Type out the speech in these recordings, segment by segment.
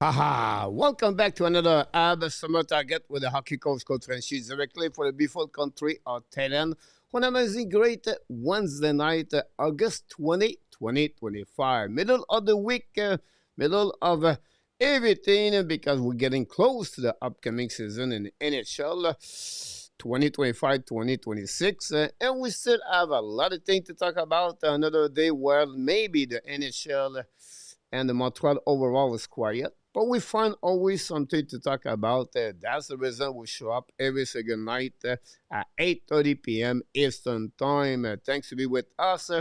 Haha, welcome back to another Ab Summer Target with the hockey coach FRENCHY directly for the beautiful country of Thailand on amazing great Wednesday night, August 2025. Middle of the week, middle of everything because we're getting close to the upcoming season in NHL 2025-2026. And we still have a lot of things to talk about. Another day where maybe the NHL and the Montreal overall was quiet. But we find always something to talk about. That's the reason we show up every single night at 8:30 p.m. Eastern Time. Thanks to be with us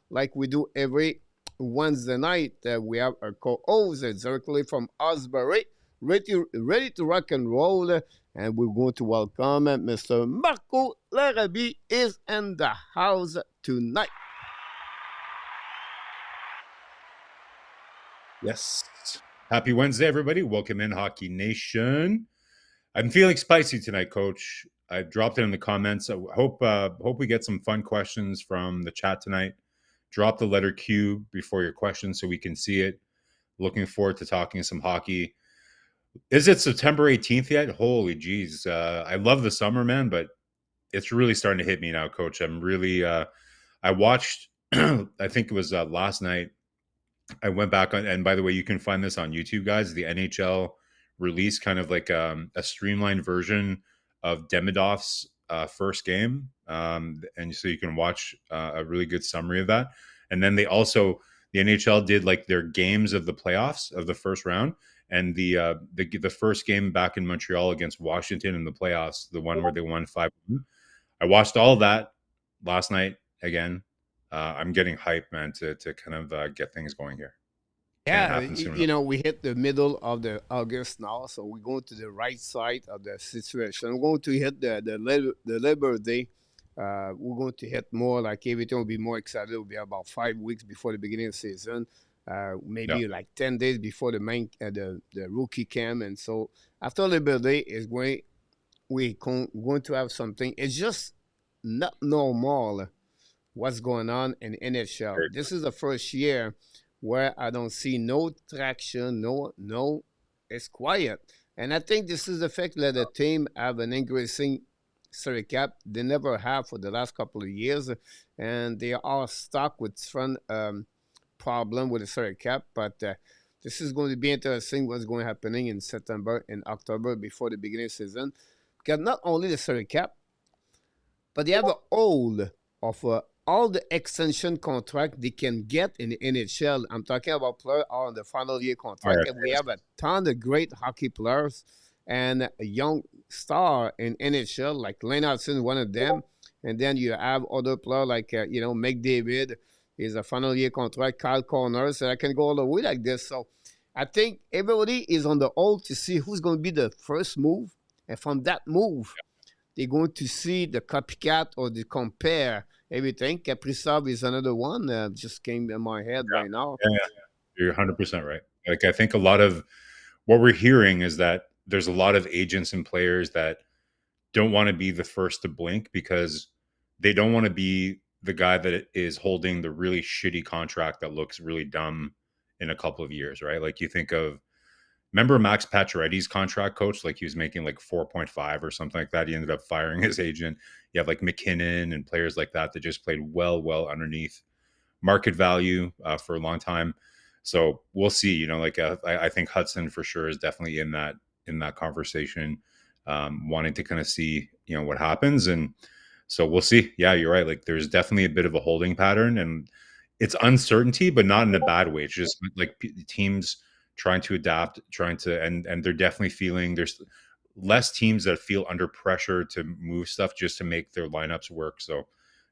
like we do every Wednesday night. We have our co-host directly from Osbury, ready to rock and roll. And we're going to welcome Mr. Marko Larabie is in the house tonight. Yes. Happy Wednesday, everybody. Welcome in, Hockey Nation. I'm feeling spicy tonight, Coach. I dropped it in the comments. I hope we get some fun questions from the chat tonight. Drop the letter Q before your questions so we can see it. Looking forward to talking some hockey. Is it September 18th yet? Holy jeez. I love the summer, man, but it's really starting to hit me now, Coach. I'm really I watched I think it was last night. I went back on, and by the way, you can find this on YouTube, guys. The NHL released kind of like a streamlined version of Demidov's first game, and so you can watch a really good summary of that. And then the NHL did like their games of the playoffs of the first round, and the first game back in Montreal against Washington in the playoffs, the one where they won 5-1. I watched all of that last night again. I'm getting hyped, man, to kind of get things going here. Can't Yeah, happen soon you enough. know, we hit the middle of the August now, so we're going to the right side of the situation. We're going to hit the Labor Day. We're going to hit more like everything will be more excited. It will be about 5 weeks before the beginning of the season, Yeah, maybe like 10 days before the rookie camp, and so after Labor Day is going to have something. It's just not normal what's going on in NHL. very This is the first year where I don't see no traction, no, it's quiet. And I think this is the fact that the team have an increasing salary cap. They never have for the last couple of years, and they are stuck with front problem with the salary cap. But this is going to be interesting what's going to happening in September and October before the beginning of the season. Because not only the salary cap, but they have a hold of all the extension contract they can get in the NHL. I'm talking about players on the final year contract, and we RFAs. have a ton of great hockey players and a young star in NHL like Lane Hutson, one of them. And then you have other players like McDavid is a final year contract, Kyle Connors, and I can go all the way like this. So I think everybody is on the hold to see who's going to be the first move, and from that move, they're going to see the copycat or the compare everything. Kaprizov is another one just came in my head Yeah, right now. yeah, yeah. You're 100% right. Like I think a lot of what we're hearing is that there's a lot of agents and players that don't want to be the first to blink because they don't want to be the guy that is holding the really shitty contract that looks really dumb in a couple of years, right? Like you think of remember Max Pacioretty's contract, Coach? Like he was making like 4.5 or something like that. He ended up firing his agent. You have like McKinnon and players like that that just played well underneath market value for a long time. So we'll see. You know, like I think Hutson for sure is definitely in that conversation, wanting to kind of see what happens, and so we'll see. Yeah, you're right. Like there's definitely a bit of a holding pattern, and it's uncertainty, but not in a bad way. It's just like teams trying to adapt, trying to, and they're definitely feeling there's less teams that feel under pressure to move stuff just to make their lineups work. So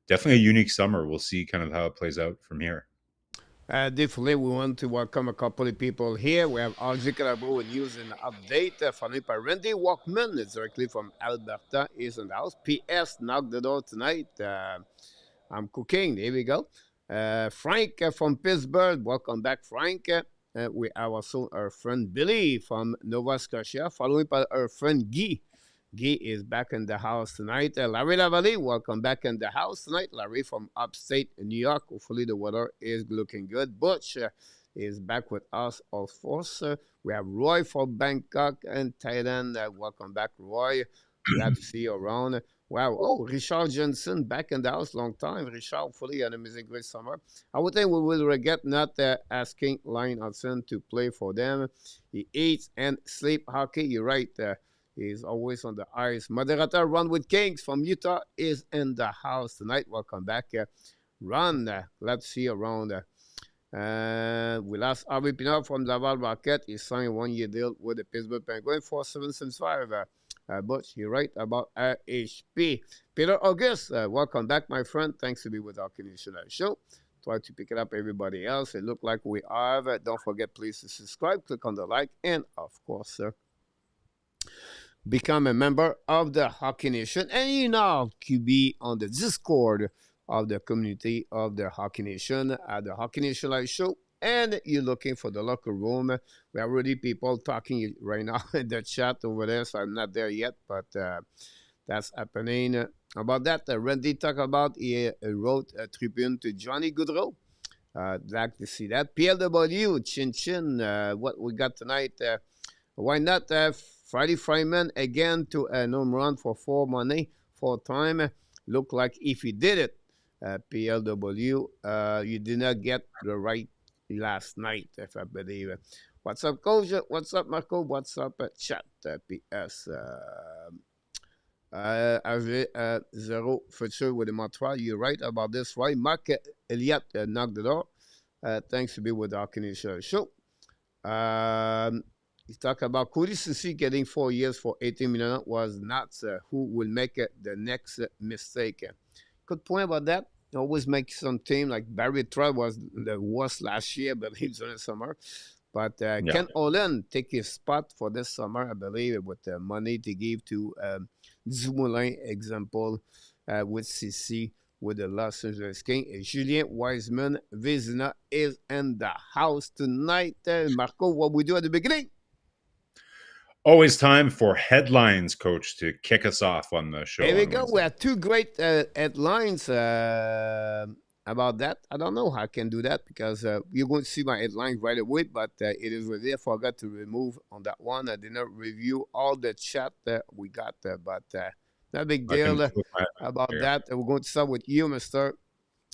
definitely a unique summer. We'll see kind of how it plays out from here. Definitely, we want to welcome a couple of people here. We have RJ Calabo with news and update. Followed by Randy Walkman, it's directly from Alberta, is in the house. PS, knock the door tonight. I'm cooking. There we go. Frank from Pittsburgh, welcome back, Frank. We have also our friend Billy from Nova Scotia, followed by our friend Guy. Guy is back in the house tonight. Larry Lavalley, welcome back in the house tonight. Larry from upstate New York. Hopefully the weather is looking good. Butch is back with us, of course. We have Roy from Bangkok and Thailand. Welcome back, Roy. Glad to see you around. Wow. Oh, Richard Johnson back in the house. Long time. Richard, hopefully, an amazing, great summer. I would think we will regret not asking Lion Hutson to play for them. He eats and sleep hockey. You're right. He's always on the ice. Moderator Run with Kings from Utah is in the house tonight. Welcome back, Ron. Glad to see you around. We lost Harvey Pinard from Laval Rocket. He signed a 1-year deal with the Pittsburgh Penguins for 775. But you're right about RHP. Peter August, welcome back, my friend. Thanks to be with our Canadian show. Try to pick it up, everybody else. It looked like we have. Don't forget, please, to subscribe, click on the like, and of course, become a member of the Hockey Nation. And you now can be on the Discord of the community of the Hockey Nation at the Hockey Nation Live Show. And you're looking for the locker room. We have already people talking right now in the chat over there, so I'm not there yet, but that's happening. About that, Randy talked about, he wrote a tribune to Johnny Goodrow. Glad to see that. PLW, Chin Chin, what we got tonight. Why not Freddie Freeman again to a home run for 4 money, 4 time. Look like if he did it, PLW, you did not get the right last night, if I believe. What's up, Coach? What's up, Marco? What's up, chat? PS. Zero future with the Montreal. You're right about this, right? Mark Elliott knocked the door. Thanks to be with our Canadian show. He talked about Cody Ceci getting 4 years for 18 million was not who will make the next mistake. Good point about that. Always make some team like Barry Trott was the worst last year, I believe, during the summer. But Ken Olin take his spot for this summer, I believe, with the money to give to Dumoulin, example, with CC, with the Los Angeles King. Julien Wiseman Vizina is in the house tonight. Marco, what we do at the beginning? Always time for headlines, Coach, to kick us off on the show. Here we go. We have 2 great headlines about that. I don't know how I can do that because you're going to see my headlines right away, but it is really I forgot to remove on that one. I did not review all the chat that we got, but no big deal about that. We're going to start with you, Mister.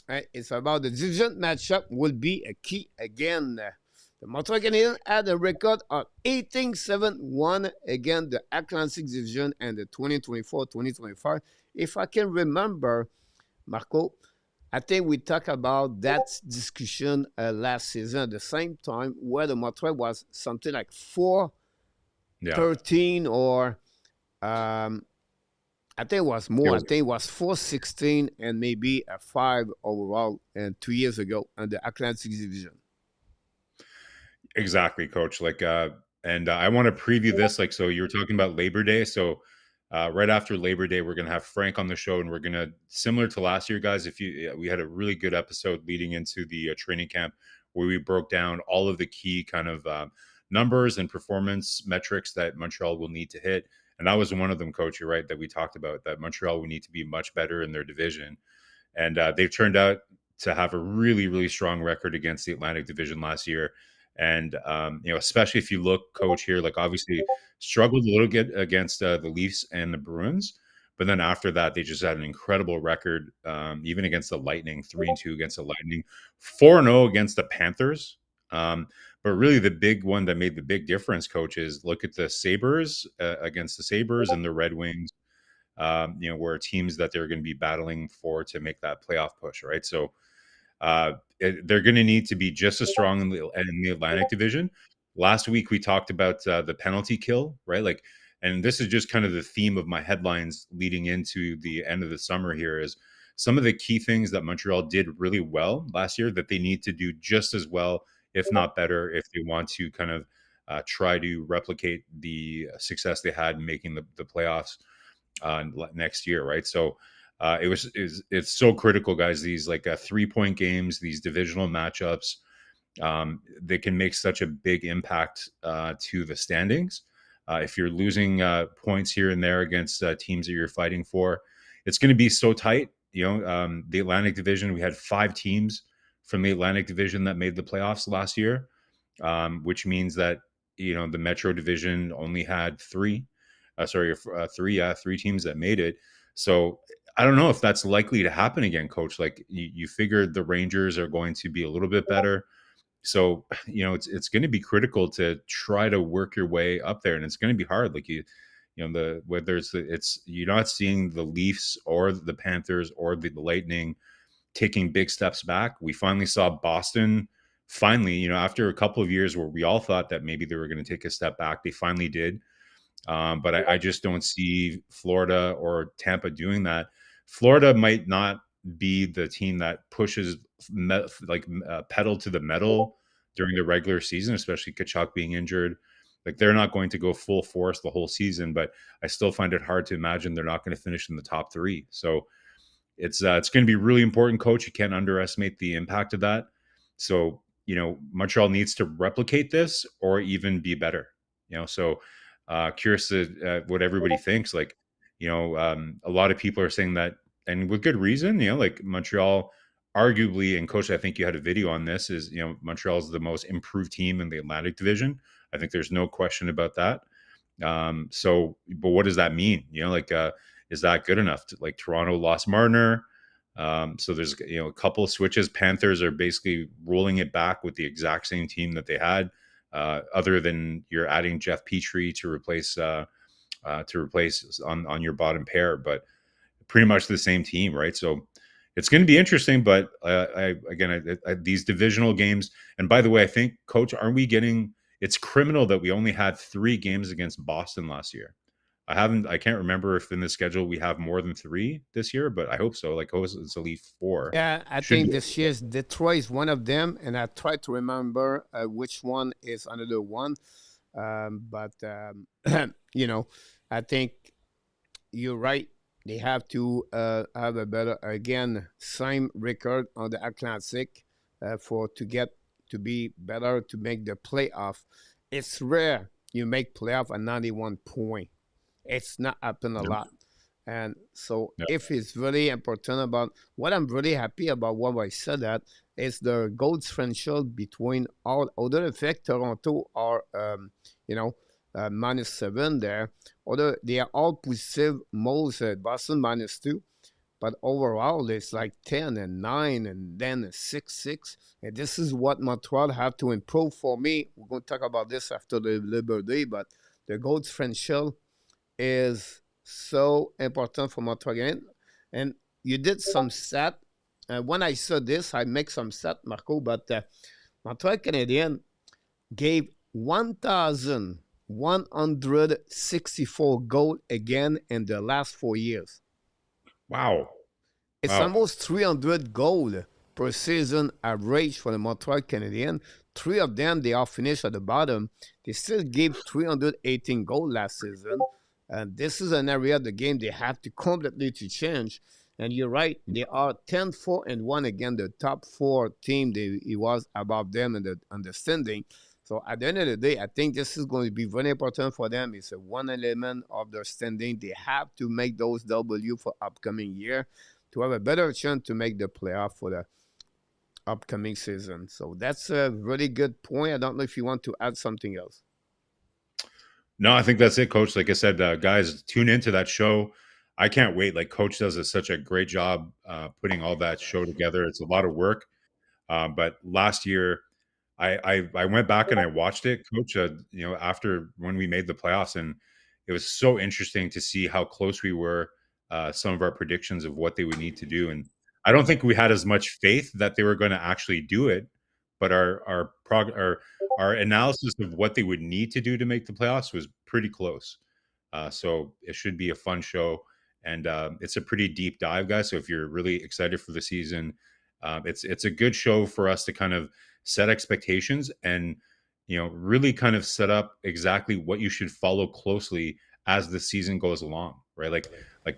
It's about the division matchup will be a key again. The Montreal Canadiens had a record of 18-7-1 against the Atlantic Division and the 2024-2025. If I can remember, Marco, I think we talked about that discussion last season at the same time where the Montreal was something like 4-13 or I think it was more. I think it was 4-16 and maybe a 5 overall 2 years ago in the Atlantic Division. Exactly, Coach. And I want to preview this. So you were talking about Labor Day. So right after Labor Day, we're going to have Frank on the show, and we're going to, similar to last year, guys. We had a really good episode leading into the training camp where we broke down all of the key kind of numbers and performance metrics that Montreal will need to hit. And that was one of them, Coach. You're right that we talked about that Montreal will need to be much better in their division, and they've turned out to have a really, really strong record against the Atlantic Division last year. And, especially if you look, Coach, here, obviously struggled a little bit against the Leafs and the Bruins. But then after that, they just had an incredible record, even against the Lightning, 3-2 against the Lightning, 4-0 against the Panthers. But really the big one that made the big difference, Coach, is look at the Sabres against the Sabres and the Red Wings, where teams that they're going to be battling for to make that playoff push, right? So, they're going to need to be just as strong in the Atlantic Division. Last week we talked about the penalty kill, right? And this is just kind of the theme of my headlines leading into the end of the summer here is some of the key things that Montreal did really well last year that they need to do just as well, if not better, if they want to kind of try to replicate the success they had in making the playoffs next year, right? So it's so critical, guys. These 3-point games, these divisional matchups, they can make such a big impact to the standings. If you're losing points here and there against teams that you're fighting for, it's going to be so tight. The Atlantic Division, we had 5 teams from the Atlantic Division that made the playoffs last year. which means that the Metro Division only had three teams that made it. So I don't know if that's likely to happen again, Coach. Like you figured the Rangers are going to be a little bit better. So it's going to be critical to try to work your way up there, and it's going to be hard. Like the whether it's you're not seeing the Leafs or the Panthers or the Lightning taking big steps back. We finally saw Boston. Finally, after a couple of years where we all thought that maybe they were going to take a step back, they finally did. But I just don't see Florida or Tampa doing that. Florida might not be the team that pushes pedal to the metal during the regular season, especially Kachuk being injured. Like they're not going to go full force the whole season, but I still find it hard to imagine they're not going to finish in the top three. So it's going to be really important, Coach. You can't underestimate the impact of that. So Montreal needs to replicate this or even be better. So curious to what everybody thinks. Like a lot of people are saying that, and with good reason. Like Montreal, arguably, and Coach, I think you had a video on this. Is Montreal is the most improved team in the Atlantic Division. I think there's no question about that. But what does that mean? Is that good enough? Like Toronto lost Marner. So there's a couple of switches. Panthers are basically rolling it back with the exact same team that they had, other than you're adding Jeff Petrie to replace on your bottom pair, but pretty much the same team, right? So it's going to be interesting. But these divisional games, and by the way, I think, Coach, aren't we getting? It's criminal that we only had 3 games against Boston last year. I can't remember if in the schedule we have more than 3 this year, but I hope so. Like, it's at least 4. Yeah, I Should think be. this year's Detroit is one of them, and I try to remember which one is another one. But I think you're right. They have to have a better, again, same record on the Atlantic for to get to be better to make the playoff. It's rare you make playoff at 91 point. It's not happen a Yeah. lot. And so Yeah. if it's really important about what I'm really happy about what I said that is the goal differential between all other effect. Toronto are -7 there. Other they are all positive. Most Boston -2. But overall, it's like 10 and 9 and then 6-6. And this is what Montreal have to improve for me. We're going to talk about this after the Labor Day, but the goal differential is so important for Montreal again. And you did some stat. When I saw this, I make some stat, Marco, but Montreal Canadiens gave 1,164 goals again in the last 4 years. Wow. It's Wow. almost 300 goals per season average for the Montreal Canadiens. 3 of them, they are finished at the bottom. They still gave 318 goals last season. And this is an area of the game they have to completely to change. And you're right, they are 10-4-1 again. The top 4 team, he was above them in the understanding. So at the end of the day, I think this is going to be very important for them. It's a one element of their standing. They have to make those W for upcoming year to have a better chance to make the playoff for the upcoming season. So that's a really good point. I don't know if you want to add something else. No, I think that's it, Coach. Like I said, guys, tune into that show. I can't wait. Like Coach does such a great job putting all that show together. It's a lot of work. But last year, I went back and I watched it, Coach. After when we made the playoffs, and it was so interesting to see how close we were. Some of our predictions of what they would need to do, and I don't think we had as much faith that they were going to actually do it. But our analysis of what they would need to do to make the playoffs was pretty close. So it should be a fun show, and it's a pretty deep dive, guys. So if you're really excited for the season, it's a good show for us to kind of set expectations and really kind of set up exactly what you should follow closely as the season goes along, right? Like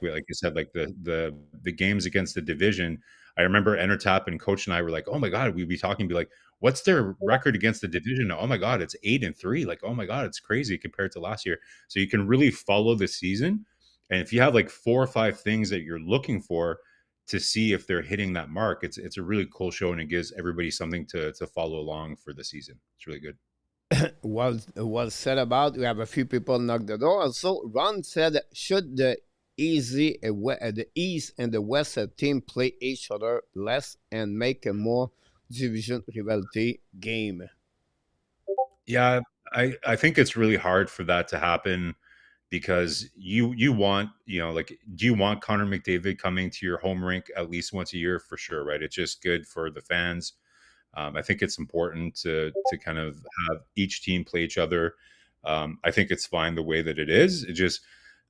you said, like the games against the division. I remember Entertap and Coach and I were like, oh my god, we'd be talking, be like, what's their record against the division? Oh my god, it's 8-3. Like, oh my god, it's crazy compared to last year. So you can really follow the season, and if you have like 4 or 5 things that you're looking for, to see if they're hitting that mark. It's a really cool show, and it gives everybody something to follow along for the season. It's really good. Was said about. We have a few people knock the door. Also, Ron said, should the East and the West team play each other less and make a more division rivalry game? Yeah, I think it's really hard for that to happen because you want, like, do you want Connor McDavid coming to your home rink at least once a year? For sure, right? It's just good for the fans. I think it's important to kind of have each team play each other. I think it's fine the way that it is. It just,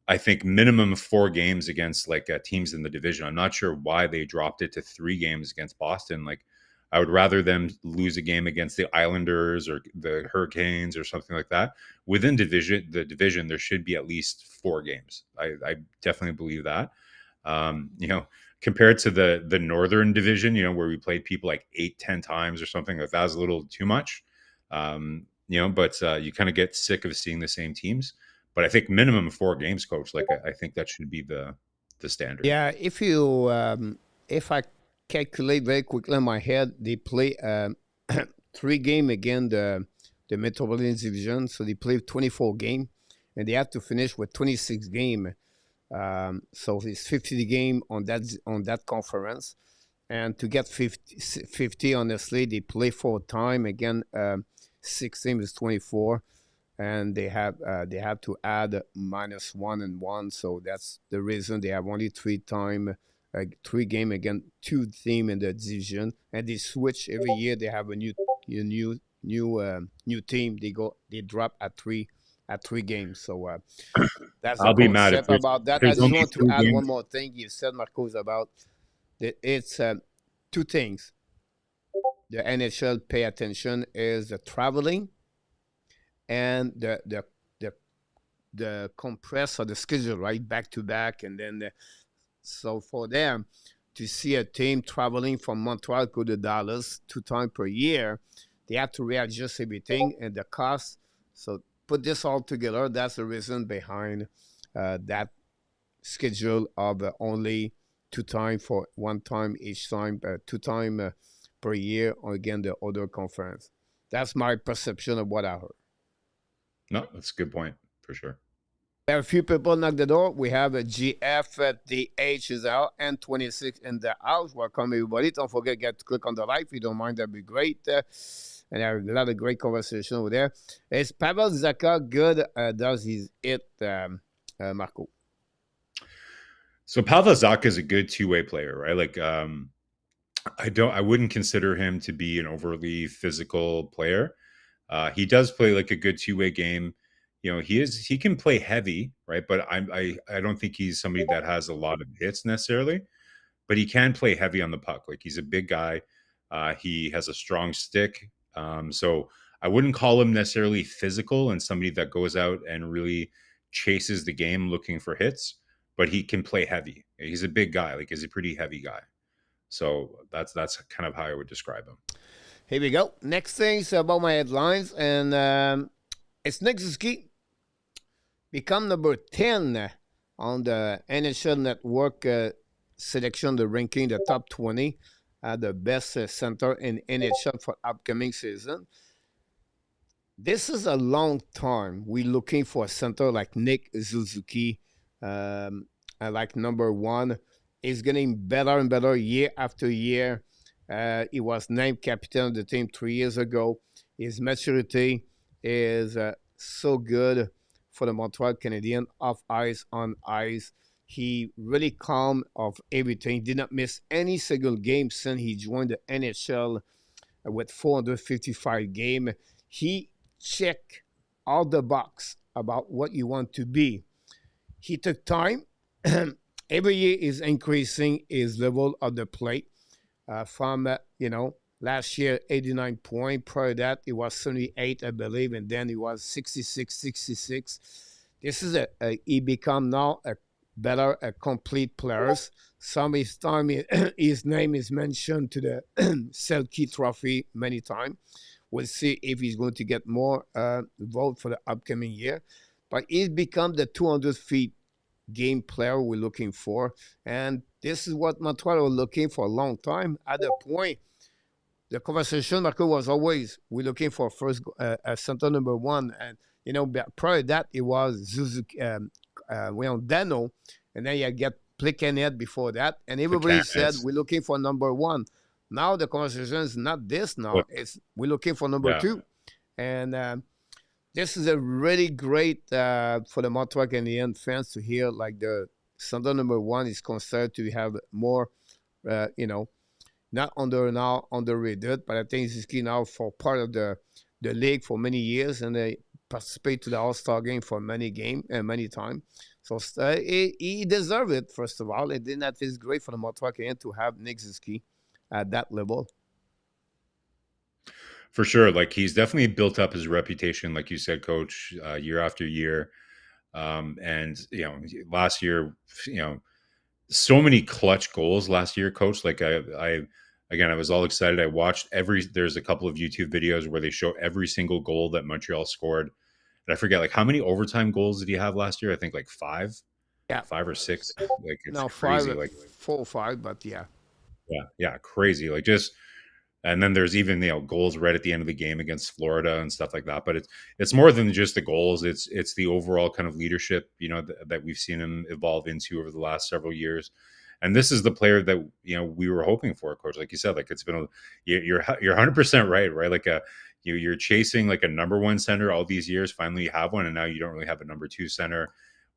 I think minimum of 4 games against like teams in the division. I'm not sure why they dropped it to 3 games against Boston. Like, I would rather them lose a game against the Islanders or the Hurricanes or something like that. Within the division, there should be at least 4 games. I definitely believe that. Compared to the Northern Division, where we played people like 8-10 times or something, like that was a little too much. But you kind of get sick of seeing the same teams. But I think minimum 4 games, coach. Like, I think that should be the standard. Yeah, if I calculate very quickly in my head, they play 3 game again the Metropolitan Division, so they play 24 game, and they have to finish with 26 game. So it's 50 game on that conference, and to get 50 honestly, they play 4 time again. 16 is 24. And they have to add -1 and 1, so that's the reason they have only 3 game again, 2 team in the division, and they switch every year. They have a new team. They drop at 3 games. So that's the I'll be mad concept about if that. I there's just only want to three add games. one more thing. You said, Marco, about that. It's 2 things. The NHL pay attention is the traveling and the compress of the schedule, right, back to back, and then so for them to see a team traveling from Montreal go to Dallas 2 times per year, they have to readjust everything and the cost. So put this all together. That's the reason behind that schedule of only 2 times for 1 time each time, 2 times per year. Or again, the other conference. That's my perception of what I heard. No, that's a good point for sure. We have a few people knock the door. We have a GF at the H is out and 26 in the house. Welcome, everybody. Don't forget, to click on the like if you don't mind. That'd be great. And I have a lot of great conversation over there. Is Pavel Zacha good? Does he it, Marco? So Pavel Zacha is a good two-way player, right? Like, I wouldn't consider him to be an overly physical player. He does play like a good two-way game. He can play heavy, right? But I don't think he's somebody that has a lot of hits necessarily. But he can play heavy on the puck. Like, he's a big guy. He has a strong stick. So I wouldn't call him necessarily physical and somebody that goes out and really chases the game looking for hits. But he can play heavy. He's a big guy. Like, he's a pretty heavy guy. So that's kind of how I would describe him. Here we go. Next thing's about my headlines, and it's Nick Suzuki become number 10 on the NHL Network selection, the ranking, the top 20, the best center in NHL for upcoming season. This is a long time. We're looking for a center like Nick Suzuki, like number 1. He's getting better and better year after year. He was named captain of the team 3 years ago. His maturity is so good for the Montreal Canadiens, off ice, on ice. He really calm of everything. Did not miss any single game since he joined the NHL with 455 games. He checked all the box about what you want to be. He took time. Every year is increasing his level of the play. From last year 89 points. Prior to that, it was 78, I believe, and then it was 66. This is he become now a complete players. Some his time his name is mentioned to the Selke Trophy many times. We'll see if he's going to get more vote for the upcoming year. But he's become the 200 feet game player we're looking for. And this is what Montreal was looking for a long time. At the point, the conversation, Marco, was always we're looking for first center number one. And, prior to that, it was Suzuki, Dano. And then you get Plicanet before that. And The everybody said Canets. we're looking for number one. Now the conversation is not this now. Look, It's we're looking for number yeah. two. And this is a really great for the Montreal Canadiens fans to hear, like the center number one is considered to have more, not underrated, but I think he's now for part of the league for many years, and they participate to the All-Star game for many time. So he deserved it, first of all. And then that is great for the Montreal Canadiens to have Nick Suzuki at that level. For sure. Like, he's definitely built up his reputation, like you said, Coach, year after year. And, last year, so many clutch goals last year, Coach. Like, I was all excited. I watched there's a couple of YouTube videos where they show every single goal that Montreal scored. And I forget, like, how many overtime goals did he have last year? I think like five Yeah. or six. Like, it's No, crazy. five, Like, 4 or 5, but yeah. yeah, crazy. Like, just, and then there's even, goals right at the end of the game against Florida and stuff like that. But it's more than just the goals. It's the overall kind of leadership, that we've seen him evolve into over the last several years. And this is the player that we were hoping for, Coach. Like you said, like, it's been you're 100% right. Like, you're chasing like a number one center all these years. Finally, you have one, and now you don't really have a number two center.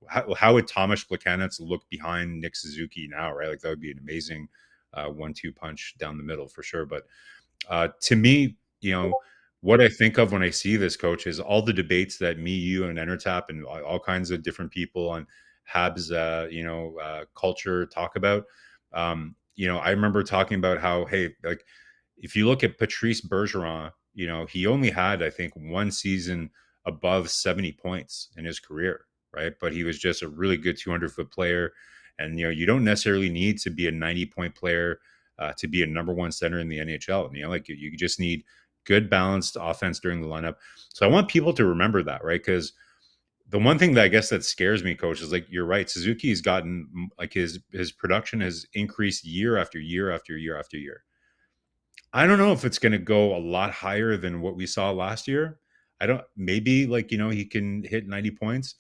How would Thomas Plekanec look behind Nick Suzuki now, right? Like, that would be an amazing 1-2 punch down the middle for sure. But to me, what I think of when I see this, Coach, is all the debates that me, you, and Entertap and all kinds of different people on Habs, culture talk about. I remember talking about how, hey, like, if you look at Patrice Bergeron, he only had, I think, one season above 70 points in his career, right? But he was just a really good 200-foot player. And, you don't necessarily need to be a 90-point player to be a number one center in the NHL. Like, you just need good balanced offense during the lineup. So I want people to remember that, right? Because the one thing that I guess that scares me, Coach, is, like, you're right. Suzuki's gotten, like, his production has increased year after year after year after year. I don't know if it's going to go a lot higher than what we saw last year. Maybe, like, he can hit 90 points,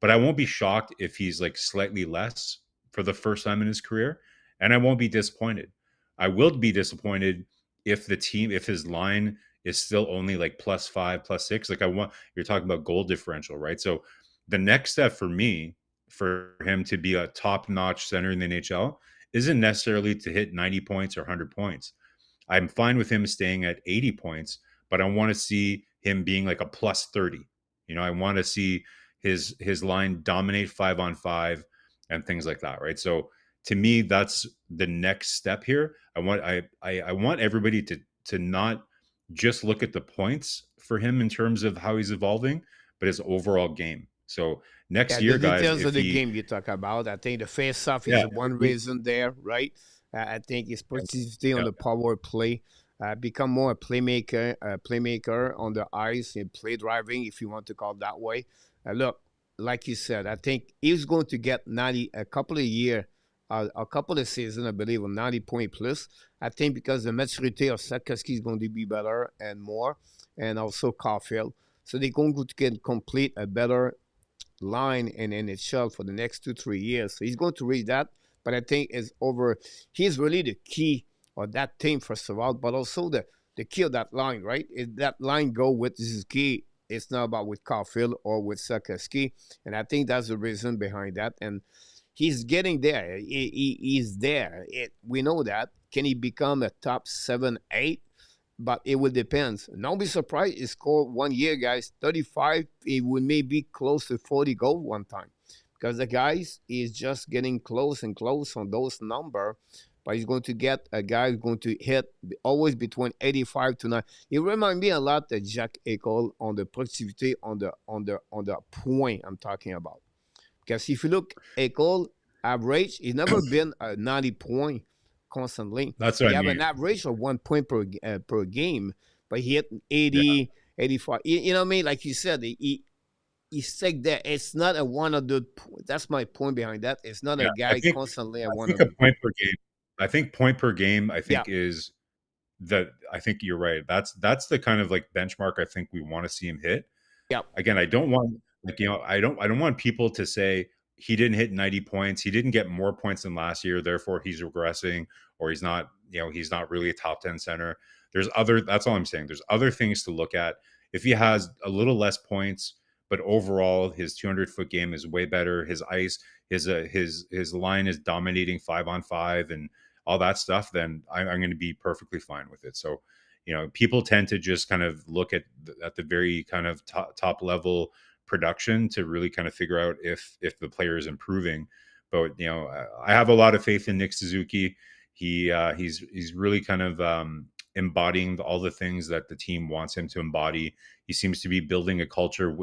but I won't be shocked if he's, like, slightly less for the first time in his career. And I won't be disappointed. I will be disappointed if his line is still only like +5, +6. Like, you're talking about goal differential, right? So the next step for me, for him to be a top-notch center in the NHL, isn't necessarily to hit 90 points or 100 points. I'm fine with him staying at 80 points, but I want to see him being like a +30. I want to see his line dominate 5-on-5 and things like that, right? So to me, that's the next step here. I want everybody to not just look at the points for him in terms of how he's evolving, but his overall game. So next The year, guys, details if of the he, game you talk about, I think the face-off yeah, is one reason there, right? I think his productivity on yeah, the power play, become more a playmaker on the ice and play driving, if you want to call it that way. Look, like you said, I think he's going to get 90 a couple of seasons, I believe, on 90 point plus. I think because the maturity of Sakaski is going to be better and more, and also Caulfield. So they're going to get complete a better line in NHL for the next 2-3 years. So he's going to reach that, but I think he's really the key of that team, first of all, but also the key of that line, right? If that line go with Suzuki, it's not about with Caulfield or with Sakaski, and I think that's the reason behind that. And he's getting there. He's there. We know that. Can he become a top 7, 8? But it will depend. Don't be surprised. He scored 1 year, guys, 35. He would maybe close to 40 goals one time, because the guys is just getting close and close on those numbers. But he's going to get a guy who's going to hit always between 85 to 9. It reminds me a lot of Jack Eichel on the productivity on the point I'm talking about. Because if you look Eichel average, he's never been a 90 point constantly. that's what He I have mean. an average of 1 point per game, but he hit Yeah, 80, 85. You know what I mean? Like you said, he's sick there. It's not a 100. That's my point behind that. It's not Yeah, a guy constantly at I think a 100. point per game. I think point per game. I Yeah, think is that. I think you're right. That's the kind of like benchmark I think we want to see him hit. yeah, Again, I don't want like I don't want people to say he didn't hit 90 points, he didn't get more points than last year, therefore he's regressing or he's not, he's not really a top 10 center. That's all I'm saying. There's other things to look at. If he has a little less points, but overall his 200-foot game is way better, his ice, his line is dominating 5-on-5 and all that stuff, then I'm going to be perfectly fine with it. So people tend to just kind of look at the very kind of top level production to really kind of figure out if the player is improving. But I have a lot of faith in Nick Suzuki. He's really kind of embodying all the things that the team wants him to embody. He seems to be building a culture.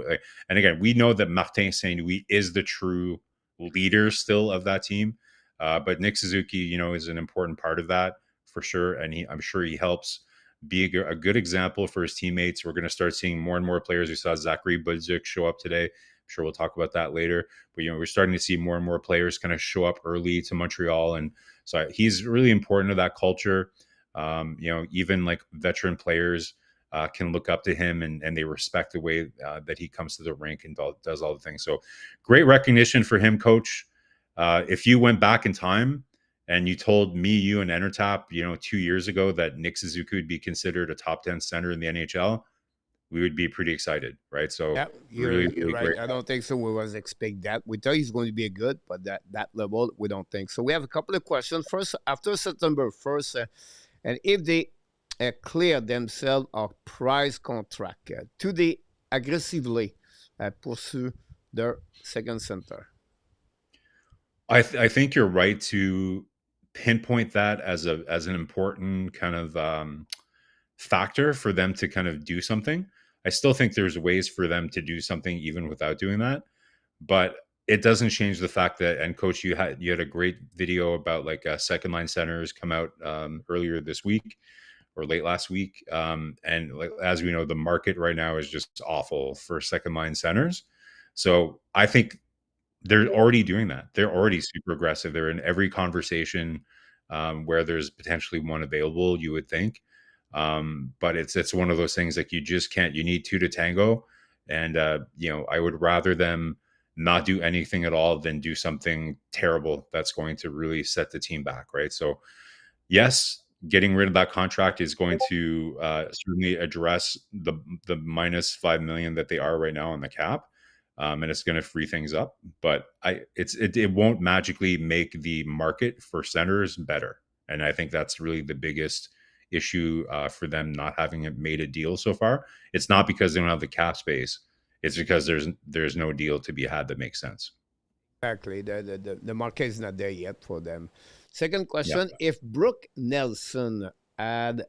And again, we know that Martin Saint Louis is the true leader still of that team. But Nick Suzuki, is an important part of that for sure. And I'm sure he helps be a good example for his teammates. We're going to start seeing more and more players. We saw Zachary Budzik show up today. I'm sure we'll talk about that later. But we're starting to see more and more players kind of show up early to Montreal, and so he's really important to that culture. Even like veteran players can look up to him, and they respect the way that he comes to the rink and does all the things. So great recognition for him, Coach. If you went back in time and you told me, you and Entertap, 2 years ago that Nick Suzuki would be considered a top 10 center in the NHL, we would be pretty excited, right? So yeah. You're really, you're really right. great. I don't think so. We was expect that. We thought he's going to be a good, but that level we don't think. So we have a couple of questions. First, after September 1st, and if they clear themselves of prize contract, do they aggressively pursue their second center? I think you're right to pinpoint that as an important kind of factor for them to kind of do something. I still think there's ways for them to do something even without doing that, but it doesn't change the fact that, and Coach, you had a great video about like second line centers come out earlier this week or late last week, and like, as we know, the market right now is just awful for second line centers. So I think they're already doing that. They're already super aggressive. They're in every conversation where there's potentially one available, you would think. But it's one of those things like you just can't. You need two to tango, and I would rather them not do anything at all than do something terrible that's going to really set the team back, right? So yes, getting rid of that contract is going to certainly address the minus 5 million that they are right now on the cap, and it's going to free things up. But it won't magically make the market for centers better, and I think that's really the biggest issue for them not having made a deal so far. It's not because they don't have the cap space; it's because there's no deal to be had that makes sense. Exactly. The market is not there yet for them. Second Yeah. question: if Brooke Nelson had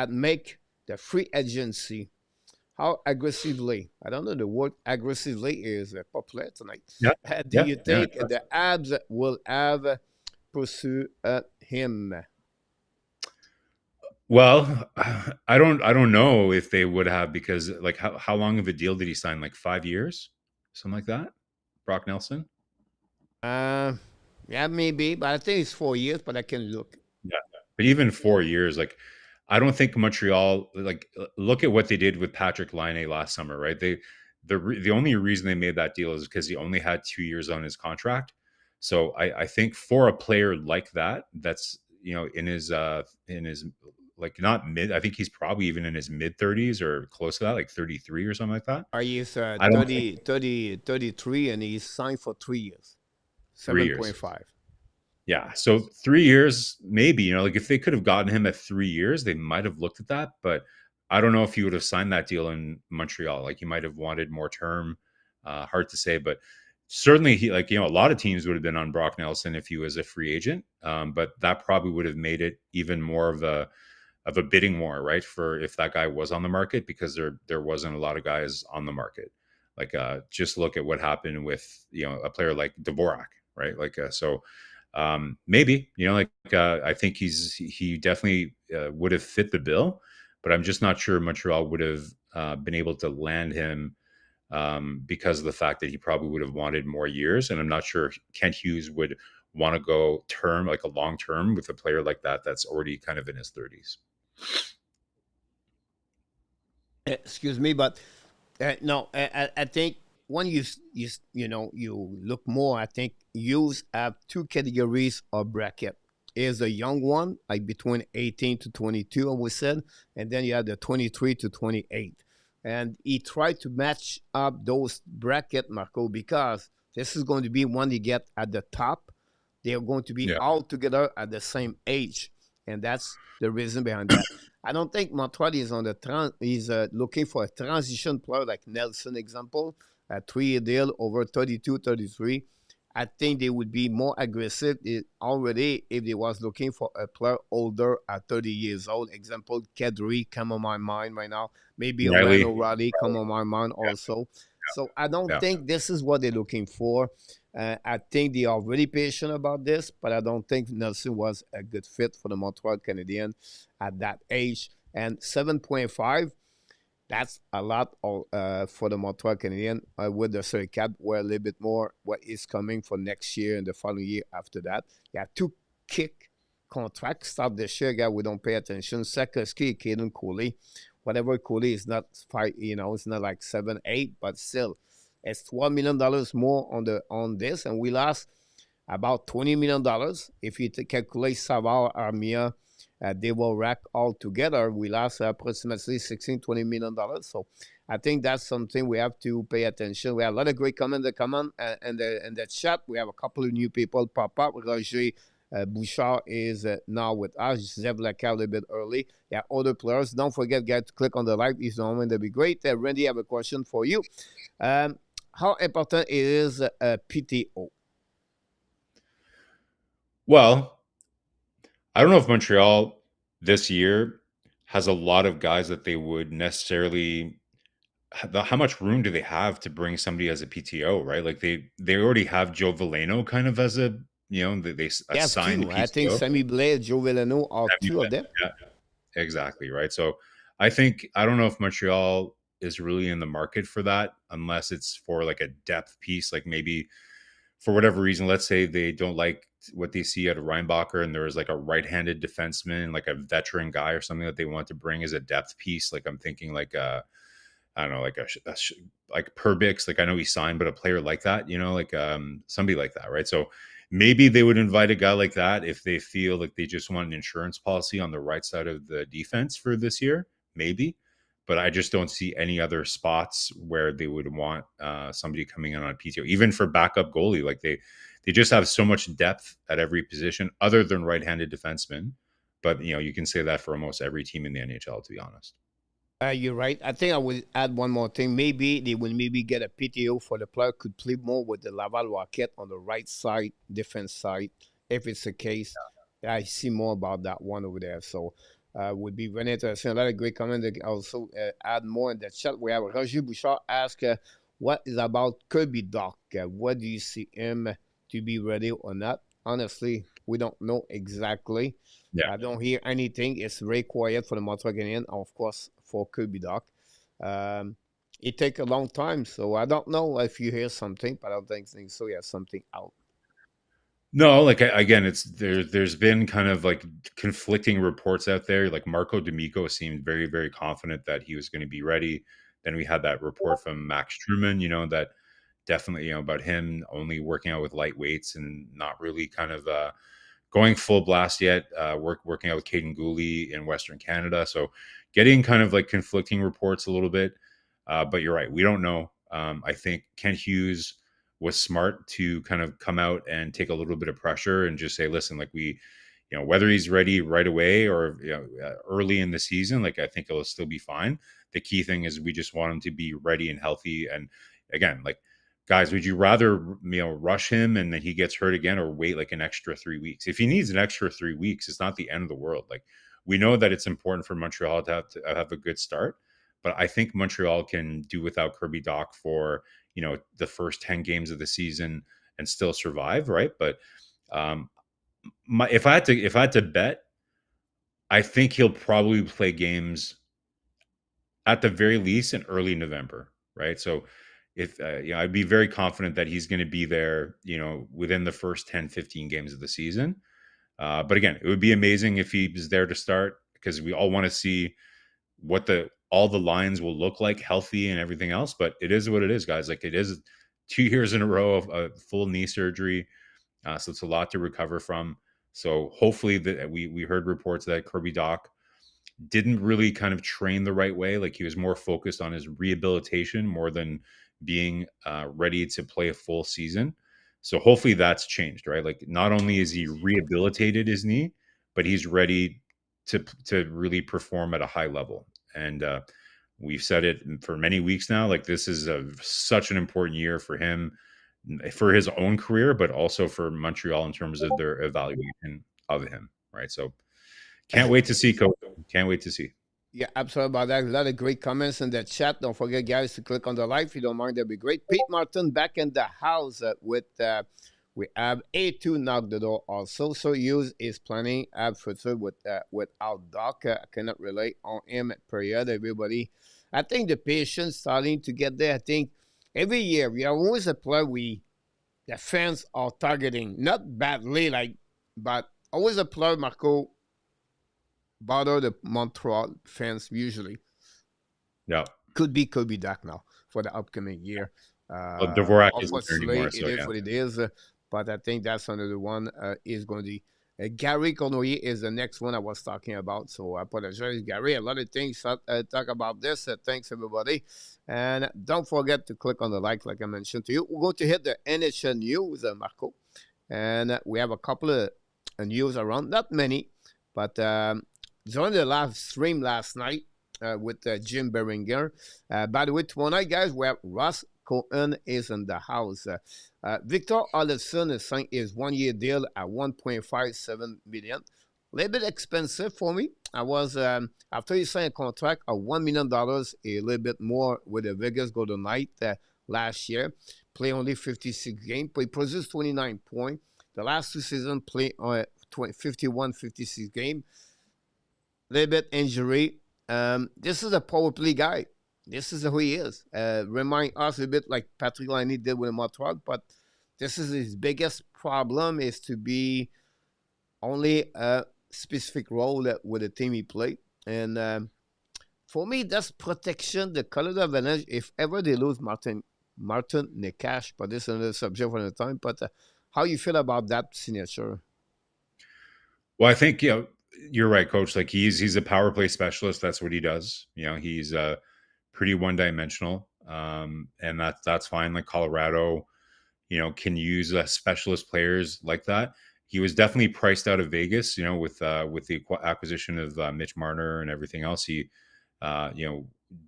make the free agency, how aggressively? I don't know the word aggressively is popular tonight. Yeah. Do Yeah. you Yeah. think the Habs will have pursue him? Well, I don't know if they would have, because like how long of a deal did he sign? Like 5 years, something like that. Brock Nelson. Uh, yeah, maybe, but I think it's 4 years. But I can look. Yeah, but even 4 years, like I don't think Montreal, like look at what they did with Patrick Laine last summer, right? The only reason they made that deal is because he only had 2 years on his contract. So I think for a player like that, that's in his like not mid. I think he's probably even in his mid 30s or close to that, like 33 or something like that. Are you I don't think 33, and he's signed for 3 years, 3 years. 7.5. Yeah. So 3 years, maybe, like if they could have gotten him at 3 years, they might have looked at that. But I don't know if he would have signed that deal in Montreal. Like he might have wanted more term. Hard to say, but certainly he, like, a lot of teams would have been on Brock Nelson if he was a free agent. But that probably would have made it even more of a bidding war, right? For if that guy was on the market, because there wasn't a lot of guys on the market. Like just look at what happened with, a player like Dvorak, right? Like so maybe, I think he definitely would have fit the bill, but I'm just not sure Montreal would have been able to land him because of the fact that he probably would have wanted more years. And I'm not sure Kent Hughes would want to go term, like a long term, with a player like that that's already kind of in his 30s. Excuse me, but no, I think when you look more, I think you have two categories of bracket. Is a young one, like between 18 to 22, we said, and then you have the 23 to 28. And he tried to match up those bracket, Marco, because this is going to be when they get at the top, they are going to be Yeah. all together at the same age. And that's the reason behind that. I don't think Montreal is on the he's looking for a transition player like Nelson example, a 3-year deal over 32, 33. I think they would be more aggressive already if they was looking for a player older at 30 years old. Example, Kadri come on my mind right now. Maybe a Riley. Ryan O'Reilly come on my mind also. So I don't Yeah. think this is what they're looking for. I think they are really patient about this, but I don't think Nelson was a good fit for the Montreal Canadiens at that age. And 7.5, that's a lot for the Montreal Canadiens with the salary cap, where a little bit more what is coming for next year and the following year after that. You have two kick contracts start this year, guy. We don't pay attention. Sakaski, Caden Cooley, whatever Cooley is not five, it's not like 7, 8, but still, it's $12 million more on this, and we lost about $20 million. If you calculate Savard, Armia, they will rack all together. We lost approximately $16-20 million. So I think that's something we have to pay attention. We have a lot of great comments that come on in the chat. We have a couple of new people pop up. Roger Bouchard is now with us. Zev Laka a little bit early. There are other players. Don't forget, guys, to click on the like. If you that'd be great. Randy, I have a question for you. How important is PTO? Well, I don't know if Montreal this year has a lot of guys that they would necessarily. How much room do they have to bring somebody as a PTO? Right, like they already have Joe Valeno kind of as a they They have assigned two. I think PTO. Sammy Blair, Joe Villano are two of them. Yeah, exactly right. So I don't know if Montreal is really in the market for that unless it's for like a depth piece, like maybe for whatever reason, let's say they don't like what they see out of Reinbacher and there is like a right-handed defenseman, like a veteran guy or something that they want to bring as a depth piece. Like I'm thinking like I don't know, like like Perbix, like I know he signed, but a player like that, like somebody like that, right? So maybe they would invite a guy like that if they feel like they just want an insurance policy on the right side of the defense for this year, maybe. But I just don't see any other spots where they would want somebody coming in on PTO, even for backup goalie. Like they just have so much depth at every position, other than right-handed defensemen. But you can say that for almost every team in the NHL, to be honest. You're right. I think I will add one more thing. Maybe they will maybe get a PTO for the player could play more with the Laval Rocket on the right side, defense side. If it's the case, I see more about that one over there. So would be very interesting. A lot of great comments. They also add more in the chat. We have Roger Bouchard ask, what is about Kirby Doc? What do you see him to be ready or not? Honestly, we don't know exactly. Yeah. I don't hear anything. It's very quiet for the Montreal Canadiens, of course, for Kirby Doc. Um, it take a long time, so I don't know if you hear something, but I don't think so. Yeah, something out. No, like again, it's There's been kind of like conflicting reports out there. Like Marco D'Amico seemed very, very confident that he was going to be ready. Then we had that report from Max Truman, that definitely, about him only working out with light weights and not really kind of going full blast yet. Working out with Caden Gooley in Western Canada, so getting kind of like conflicting reports a little bit. But you're right, we don't know. I think Kent Hughes was smart to kind of come out and take a little bit of pressure and just say, listen, like whether he's ready right away or early in the season, like I think it'll still be fine. The key thing is we just want him to be ready and healthy. And again, like guys, would you rather rush him and then he gets hurt again, or wait like an extra 3 weeks? If he needs an extra 3 weeks, it's not the end of the world. Like we know that it's important for Montreal to have a good start, but I think Montreal can do without Kirby Doc for the first 10 games of the season and still survive, right? But if I had to bet, I think he'll probably play games at the very least in early November, right? So if I'd be very confident that he's going to be there, within the first 10, 15 games of the season. But again, it would be amazing if he was there to start, because we all want to see what all the lines will look like healthy and everything else. But it is what it is, guys. Like, it is 2 years in a row of a full knee surgery. So it's a lot to recover from. So hopefully that we heard reports that Kirby Dach didn't really kind of train the right way. Like, he was more focused on his rehabilitation more than being ready to play a full season. So hopefully that's changed, right? Like, not only is he rehabilitated his knee, but he's ready to really perform at a high level. And we've said it for many weeks now. Like, this is such an important year for him, for his own career, but also for Montreal in terms of their evaluation of him, right? So can't wait to see, Coach. Can't wait to see. Yeah, absolutely about that. A lot of great comments in the chat. Don't forget, guys, to click on the like if you don't mind. That'd be great. Pete Martin back in the house with we have A2 knock the door also. So use is planning ab future without Doc. I cannot rely on him period. Everybody, I think the patience starting to get there. I think every year we are always a player the fans are targeting, not badly but always a player Marco bother the Montreal fans usually. Yeah. Could be Dach now for the upcoming year. Well, Dvorak isn't there Unfortunately, anymore, it so is yeah. what it is. But I think that's another one is going to be. Gary Cournoyer is the next one I was talking about. So I apologize, Gary. A lot of things talk about this. Thanks, everybody. And don't forget to click on the like I mentioned to you. We're going to hit the NHL news, Marco. And we have a couple of news around. Not many, but during the live stream last night with Jim Beringer. By the way, tomorrow night, guys, we have Ross Cohen is in the house. Victor Olofsson has signed his 1-year deal at $1.57 million. A little bit expensive for me. I was after he signed a contract of $1 million, a little bit more with the Vegas Golden Knights last year. Play only 56 games, but he produced 29 points. The last 2 seasons, play 51, 56 games. A little bit injury. This is a power play guy. This is who he is. Remind us a bit like Patrick Laine did with Montreal, but this is his biggest problem is to be only a specific role with the team he played. And for me, that's protection, the color advantage. If ever they lose Martin Nekash, but this is another subject for another time. But how you feel about that signature? Well, I think you're right, Coach. Like, he's a power play specialist. That's what he does. He's pretty one-dimensional, and that's fine. Like, Colorado, can use specialist players like that. He was definitely priced out of Vegas, with the acquisition of Mitch Marner and everything else. He,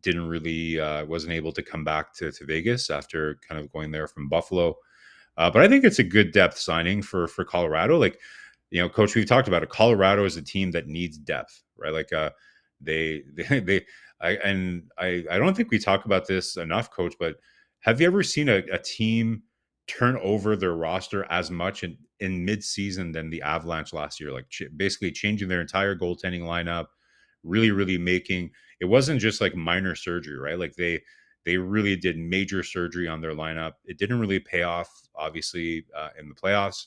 didn't really wasn't able to come back to Vegas after kind of going there from Buffalo. But I think it's a good depth signing for Colorado. Like, Coach, we've talked about it. Colorado is a team that needs depth, right? Like, I don't think we talk about this enough, Coach, but have you ever seen a team turn over their roster as much in mid-season than the Avalanche last year? Like, basically changing their entire goaltending lineup, really, really making it wasn't just like minor surgery, right? Like, they really did major surgery on their lineup. It didn't really pay off, obviously, in the playoffs.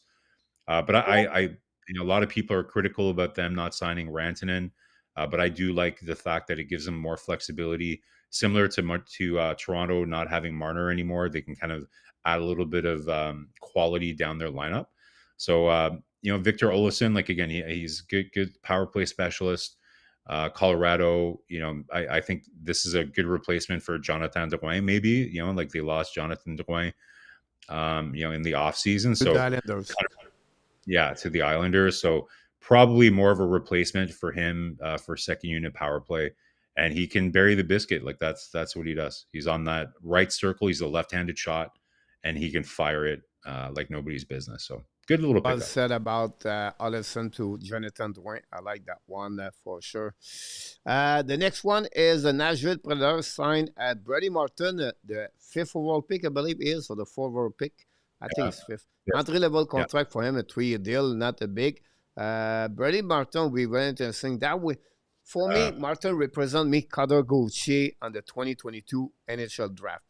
But a lot of people are critical about them not signing Rantanen. But I do like the fact that it gives them more flexibility, similar to Toronto not having Marner anymore. They can kind of add a little bit of quality down their lineup. So Victor Olofsson, like, again, he's good power play specialist. Colorado, I think this is a good replacement for Jonathan Drouin. Maybe like they lost Jonathan Drouin, in the offseason. So to the Islanders. So probably more of a replacement for him for second unit power play, and he can bury the biscuit. Like, that's what he does. He's on that right circle. He's a left-handed shot, and he can fire it like nobody's business. So good little pickup. Well said about Olofsson to Jonathan Drouin. I like that one for sure. The next one is the Nashville Predators signed at Brady Martin, the 5th overall pick, I believe he is, or the 4th overall pick. I think it's 5th. Yeah. Entry-level contract for him, a 3-year deal, not a big. Brady Martin will be very interesting. That way, for me, Martin represent me, Cutter Gauthier on the 2022 NHL draft.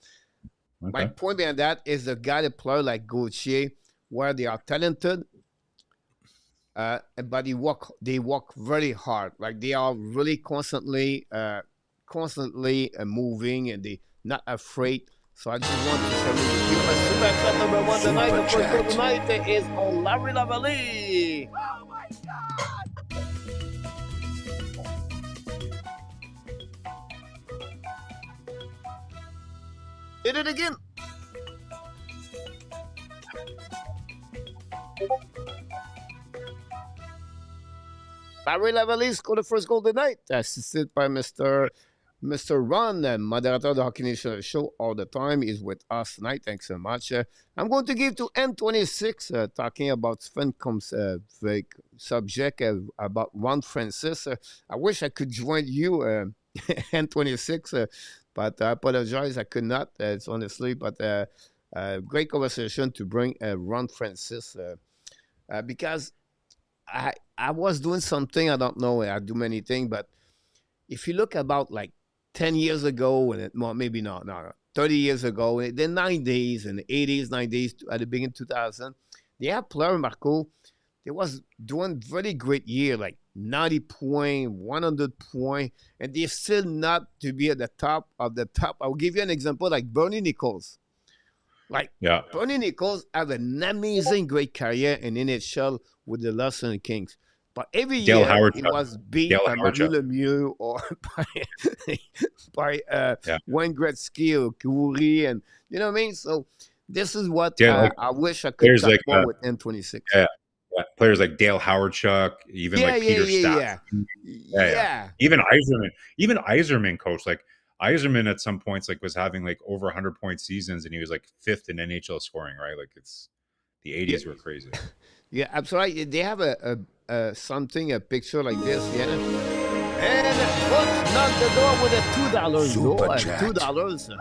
My Okay. point behind that is the guy that play like Gauthier, where they are talented, but they work very hard. Like they are really constantly moving, and they not afraid. So I just want to share with you my super chat number one tonight. The first goal tonight is on Larry Lavalley. Did it again. Larry Lavalley scored the first goal tonight, assisted by Mr. Ron, moderator of the Hockey Nation show all the time, is with us tonight. Thanks so much. I'm going to give to N26, talking about Svencom's subject about Ron Francis. I wish I could join you, N26, but I apologize, I could not. It's honestly, but great conversation to bring Ron Francis because I was doing something, I don't know. I do many things, but if you look about like 10 years ago, and well, maybe not, no, 30 years ago, in the 90s and the 80s, 90s, at the beginning 2000, they had player Marco. They was doing very great year, like 90 point, 100 point, and they're still not to be at the top of the top. I'll give you an example, like Bernie Nichols. Like Yeah. Bernie Nichols have an amazing, great career in NHL with the Los Angeles Kings. But every Dale year Howard. he was beat Dale by Howard. Mario Lemieux or by Yeah. Wayne Gretzky or Koury, and you know what I mean. So this is what Like I wish I could players talk like more with N26. yeah, players like Dale Howardchuk, even Yeah, like yeah, Peter yeah, Stats. yeah, Yeah. yeah. Even Iserman, coach. Like Iserman at some points like was having like over 100-point seasons, and he was like fifth in NHL scoring. Right, like it's the Yeah, '80s were crazy. yeah, absolutely. They have a picture like this, yeah. And Hutson knocked the door with a $2 Super door, chat. $2.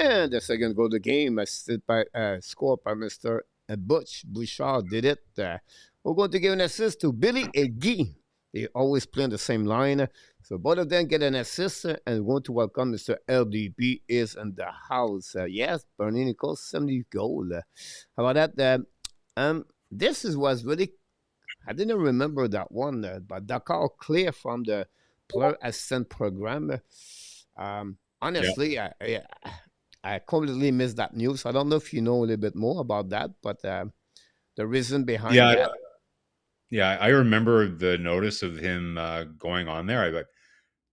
And the second goal of the game, scored by Mr. Butch Bouchard, did it. We're going to give an assist to Billy and Guy. They always play on the same line. So both of them get an assist, and we're going to welcome Mr. LDB is in the house. Yes, Bernie Nichols, 70 goal. How about that? This was really, I didn't remember that one, but Dakar clear from the player assistant program. Yeah. Honestly, I completely missed that news. I don't know if you know a little bit more about that, but the reason behind Yeah. that. Yeah. I remember the notice of him going on there. But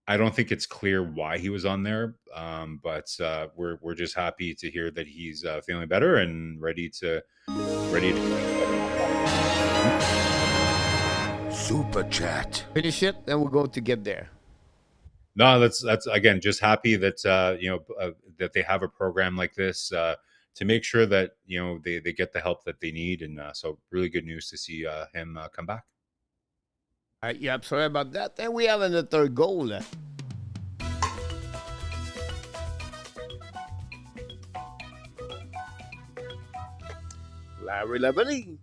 I don't think it's clear why he was on there. But we're just happy to hear that he's feeling better and ready to. Super chat. Finish it, then we're going to get there. No, that's again just happy that that they have a program like this to make sure that they get the help that they need, and so really good news to see him come back. Yeah, I'm sorry about that. Then we have another goal. Larry Lavalley.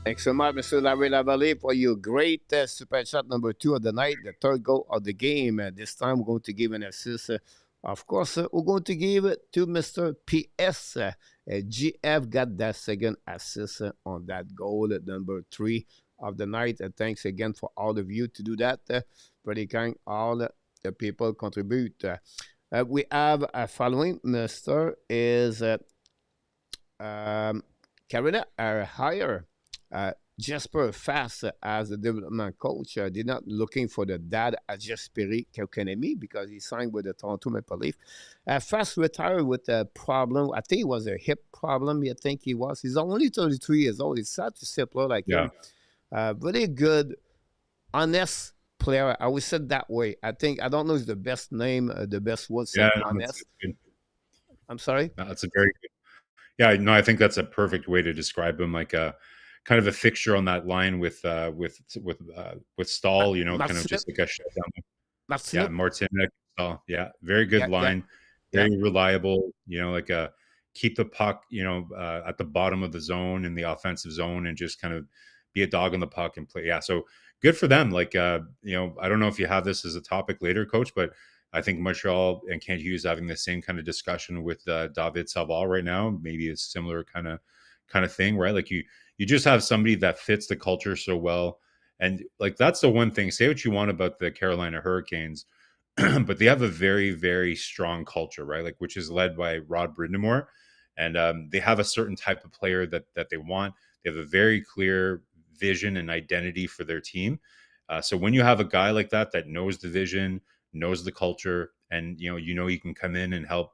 Thanks so much, Mr. Larry Lavalley, for your great super chat number 2 of the night, the third goal of the game. This time we're going to give an assist. Of course, we're going to give it to Mr. PS. GF got that second assist on that goal, number 3 of the night. Thanks again for all of you to do that. Pretty kind, all the people contribute. We have following Mr. is Carolina higher. Jasper Fast as the development coach did not looking for the dad at Jesperi Kokanemi because he signed with the Toronto Maple Leaf. Fast retired with a problem. I think it was a hip problem. I think he was. He's only 33 years old. It's sad to see a player like him. Really good, honest player. I would say that way. I don't know if the best name, the best word. Honest. I'm sorry. No, that's a very good. Yeah, no, I think that's a perfect way to describe him. Like kind of a fixture on that line with Stahl, kind of Martineau, just like a shutdown. Yeah, Martineau. Martinek. Oh, yeah, very good Yeah, yeah, line, yeah. very reliable. Like a keep the puck, at the bottom of the zone in the offensive zone, and just kind of be a dog on the puck and play. Yeah, so good for them. Like, I don't know if you have this as a topic later, Coach, but I think Montreal and Kent Hughes having the same kind of discussion with David Saval right now. Maybe a similar kind of thing, right? Like you just have somebody that fits the culture so well. And like that's the one thing. Say what you want about the Carolina Hurricanes, but they have a very, very strong culture, right? Like which is led by Rod Brindamore, and they have a certain type of player that they want. They have a very clear vision and identity for their team. So when you have a guy like that knows the vision, knows the culture, and he can come in and help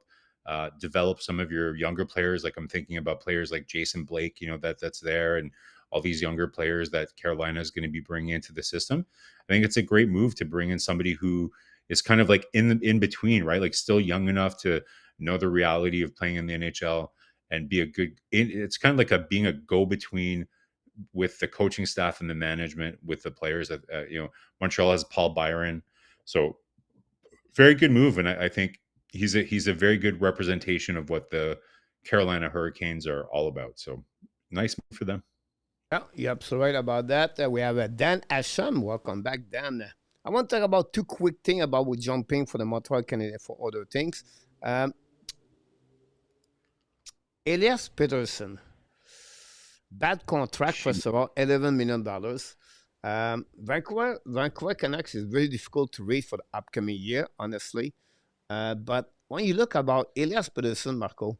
develop some of your younger players. Like I'm thinking about players like Jason Blake, that's there, and all these younger players that Carolina is going to be bringing into the system. I think it's a great move to bring in somebody who is kind of like in between, right? Like still young enough to know the reality of playing in the NHL and be a good. It's kind of like being a go between with the coaching staff and the management with the players. Montreal has Paul Byron, so very good move, and I think he's a very good representation of what the Carolina Hurricanes are all about. So nice move for them. Yeah, you're absolutely right about that. We have Dan Asham. Welcome back, Dan. I want to talk about two quick things about we jumping for the Montreal Canadiens for other things. Um, Elias Peterson, bad contract, first of all, $11 million. Vancouver Canucks is very difficult to read for the upcoming year, honestly. But when you look about Elias Peterson, Marco,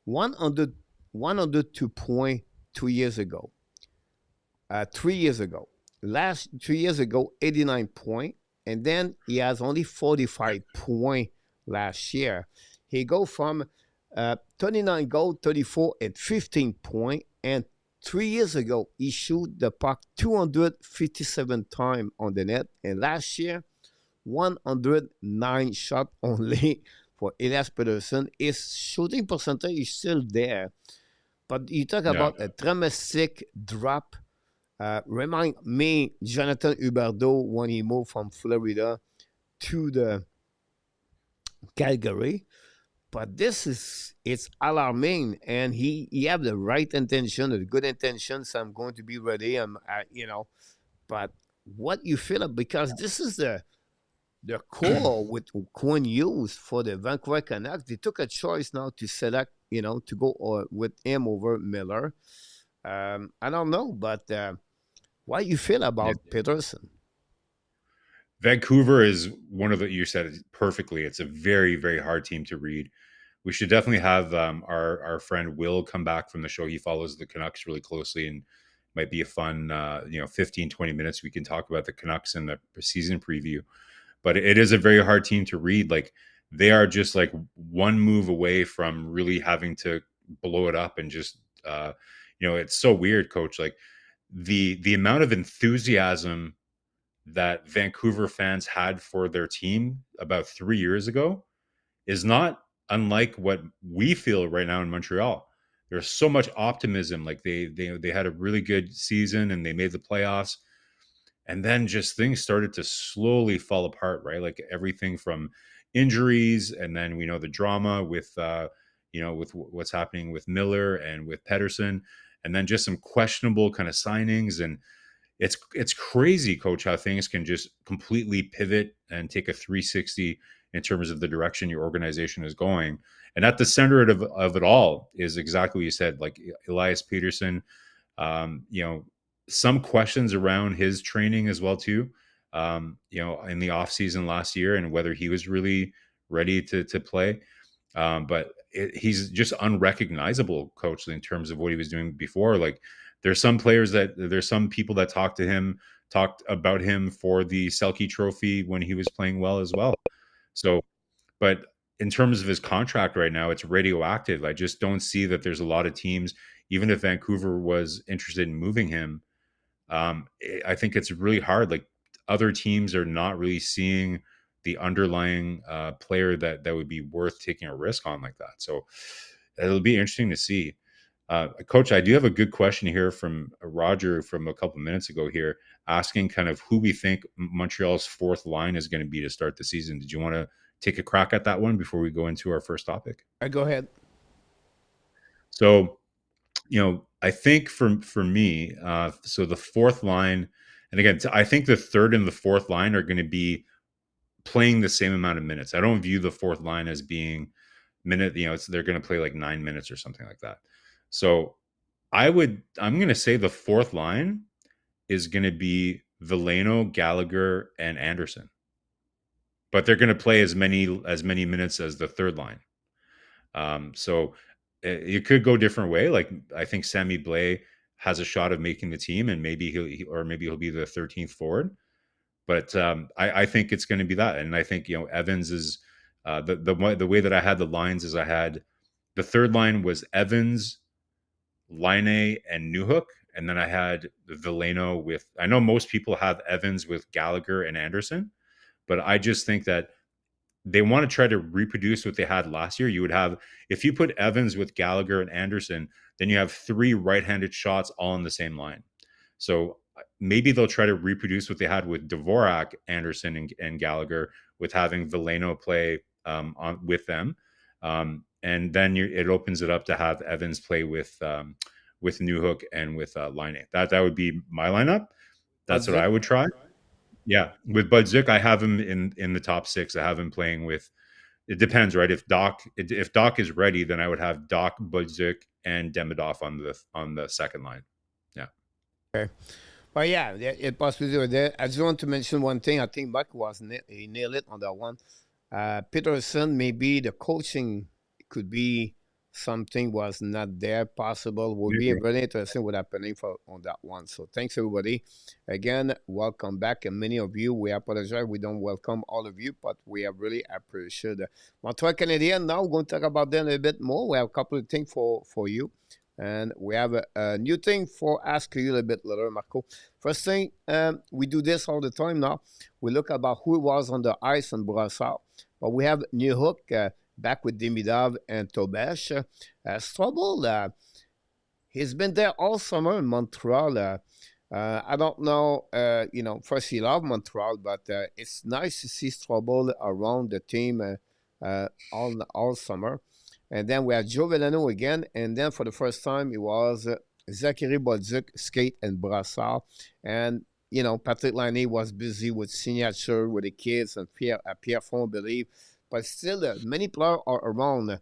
102 points 2 years ago. 3 years ago. Last 3 years ago, 89 points, and then he has only 45 points last year. He go from 39 goals, 34 and 15 points, and 3 years ago he shoot the puck 257 times on the net, and last year 109 shot only for Elias Peterson. His shooting percentage is still there, but you talk Yeah. about a dramatic drop. Remind me Jonathan Huberdeau when he moved from Florida to the Calgary. But it's alarming, and he have the right intention, the good intentions. I'm going to be ready. But what you feel because this is the core with Quinn Hughes for the Vancouver Canucks. They took a choice now to select, to go with him over Miller. I don't know, but what you feel Yeah. about Peterson? Vancouver is one of the, you said it perfectly. It's a very, very hard team to read. We should definitely have our friend Will come back from the show. He follows the Canucks really closely, and might be a fun 15, 20 minutes we can talk about the Canucks and the season preview. But it is a very hard team to read. Like they are just like one move away from really having to blow it up, and just it's so weird, Coach. Like the amount of enthusiasm that Vancouver fans had for their team about 3 years ago is not unlike what we feel right now in Montreal. There's so much optimism. Like they had a really good season and they made the playoffs, and then just things started to slowly fall apart. Right, like everything from injuries, and then we know the drama with with what's happening with Miller and with Pedersen, and then just some questionable kind of signings. And it's crazy, Coach, how things can just completely pivot and take a 360 in terms of the direction your organization is going. And at the center of it all is exactly what you said, like Elias Peterson. Some questions around his training as well too. In the offseason last year, and whether he was really ready to play. But he's just unrecognizable, Coach, in terms of what he was doing before. Like there's some people that talked about him for the Selke Trophy when he was playing well as well. So, but in terms of his contract right now, it's radioactive. I just don't see that there's a lot of teams, even if Vancouver was interested in moving him. I think it's really hard. Like other teams are not really seeing the underlying player that would be worth taking a risk on like that. So it'll be interesting to see. Coach, I do have a good question here from Roger from a couple minutes ago here, asking kind of who we think Montreal's fourth line is going to be to start the season. Did you want to take a crack at that one before we go into our first topic? Go ahead. So, I think for me, so the fourth line, and again, I think the third and the fourth line are going to be playing the same amount of minutes. I don't view the fourth line as being they're going to play like 9 minutes or something like that. So I'm going to say the fourth line is going to be Veleno, Gallagher, and Anderson. But they're going to play as many minutes as the third line. So it could go different way. Like I think Sammy Blais has a shot of making the team, and maybe he'll be the 13th forward. But I think it's going to be that, and I think Evans is the way that I had the lines is I had the third line was Evans, Laine, and Newhook, and then I had Veleno with. I know most people have Evans with Gallagher and Anderson, but I just think that they want to try to reproduce what they had last year. You would have, if you put Evans with Gallagher and Anderson, then you have 3 right-handed shots all on the same line. So maybe they'll try to reproduce what they had with Dvorak, Anderson, and Gallagher, with having Veleno play with them. And then it opens it up to have Evans play with Newhook and with Laine. That would be my lineup. That's what I would try. Yeah, with Budzik, I have him in the top 6. I have him playing with. It depends, right? If Doc is ready, then I would have Doc, Budzik, and Demidov on the second line. Yeah. Okay. Well, yeah, it possibly there. I just want to mention one thing. I think Buck he nailed it on that one. Peterson, maybe the coaching could be something was not there possible. Will be very interesting what happening on that one. So thanks everybody. Again, welcome back. And many of you, we apologize. We don't welcome all of you, but we have really appreciated Montreal Canadiens. Now we're going to talk about them a bit more. We have a couple of things for you. And we have a new thing for ask you a little bit later, Marco. First thing, we do this all the time now. We look about who was on the ice on Brassard. But we have Newhook back with Demidov and Tobesh. Strobel, he's been there all summer in Montreal. I don't know, first he loved Montreal, but it's nice to see Strobel around the team all summer. And then we had Joe Veleno again. And then for the first time, it was Zachary Bolduc, Skate, and Brassard. And, Patrick Laine was busy with signature with the kids and Pierrefonds, I believe. But still, many players are around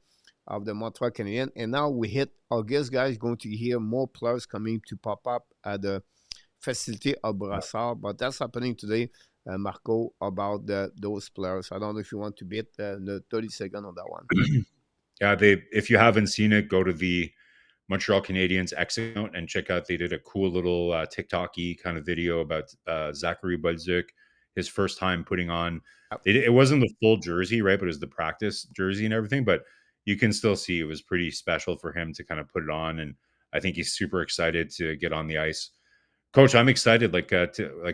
of the Montreal Canadiens. And now we hit August, guys, going to hear more players coming to pop up at the facility of Brassard. But that's happening today, Marco, about those players. I don't know if you want to beat the 30 seconds on that one. Yeah, if you haven't seen it, go to the Montreal Canadiens X account and check out. They did a cool little TikTok-y kind of video about Zachary Bolduc, his first time putting on. It wasn't the full jersey, right? But it was the practice jersey and everything. But you can still see it was pretty special for him to kind of put it on, and I think he's super excited to get on the ice. Coach, I'm excited.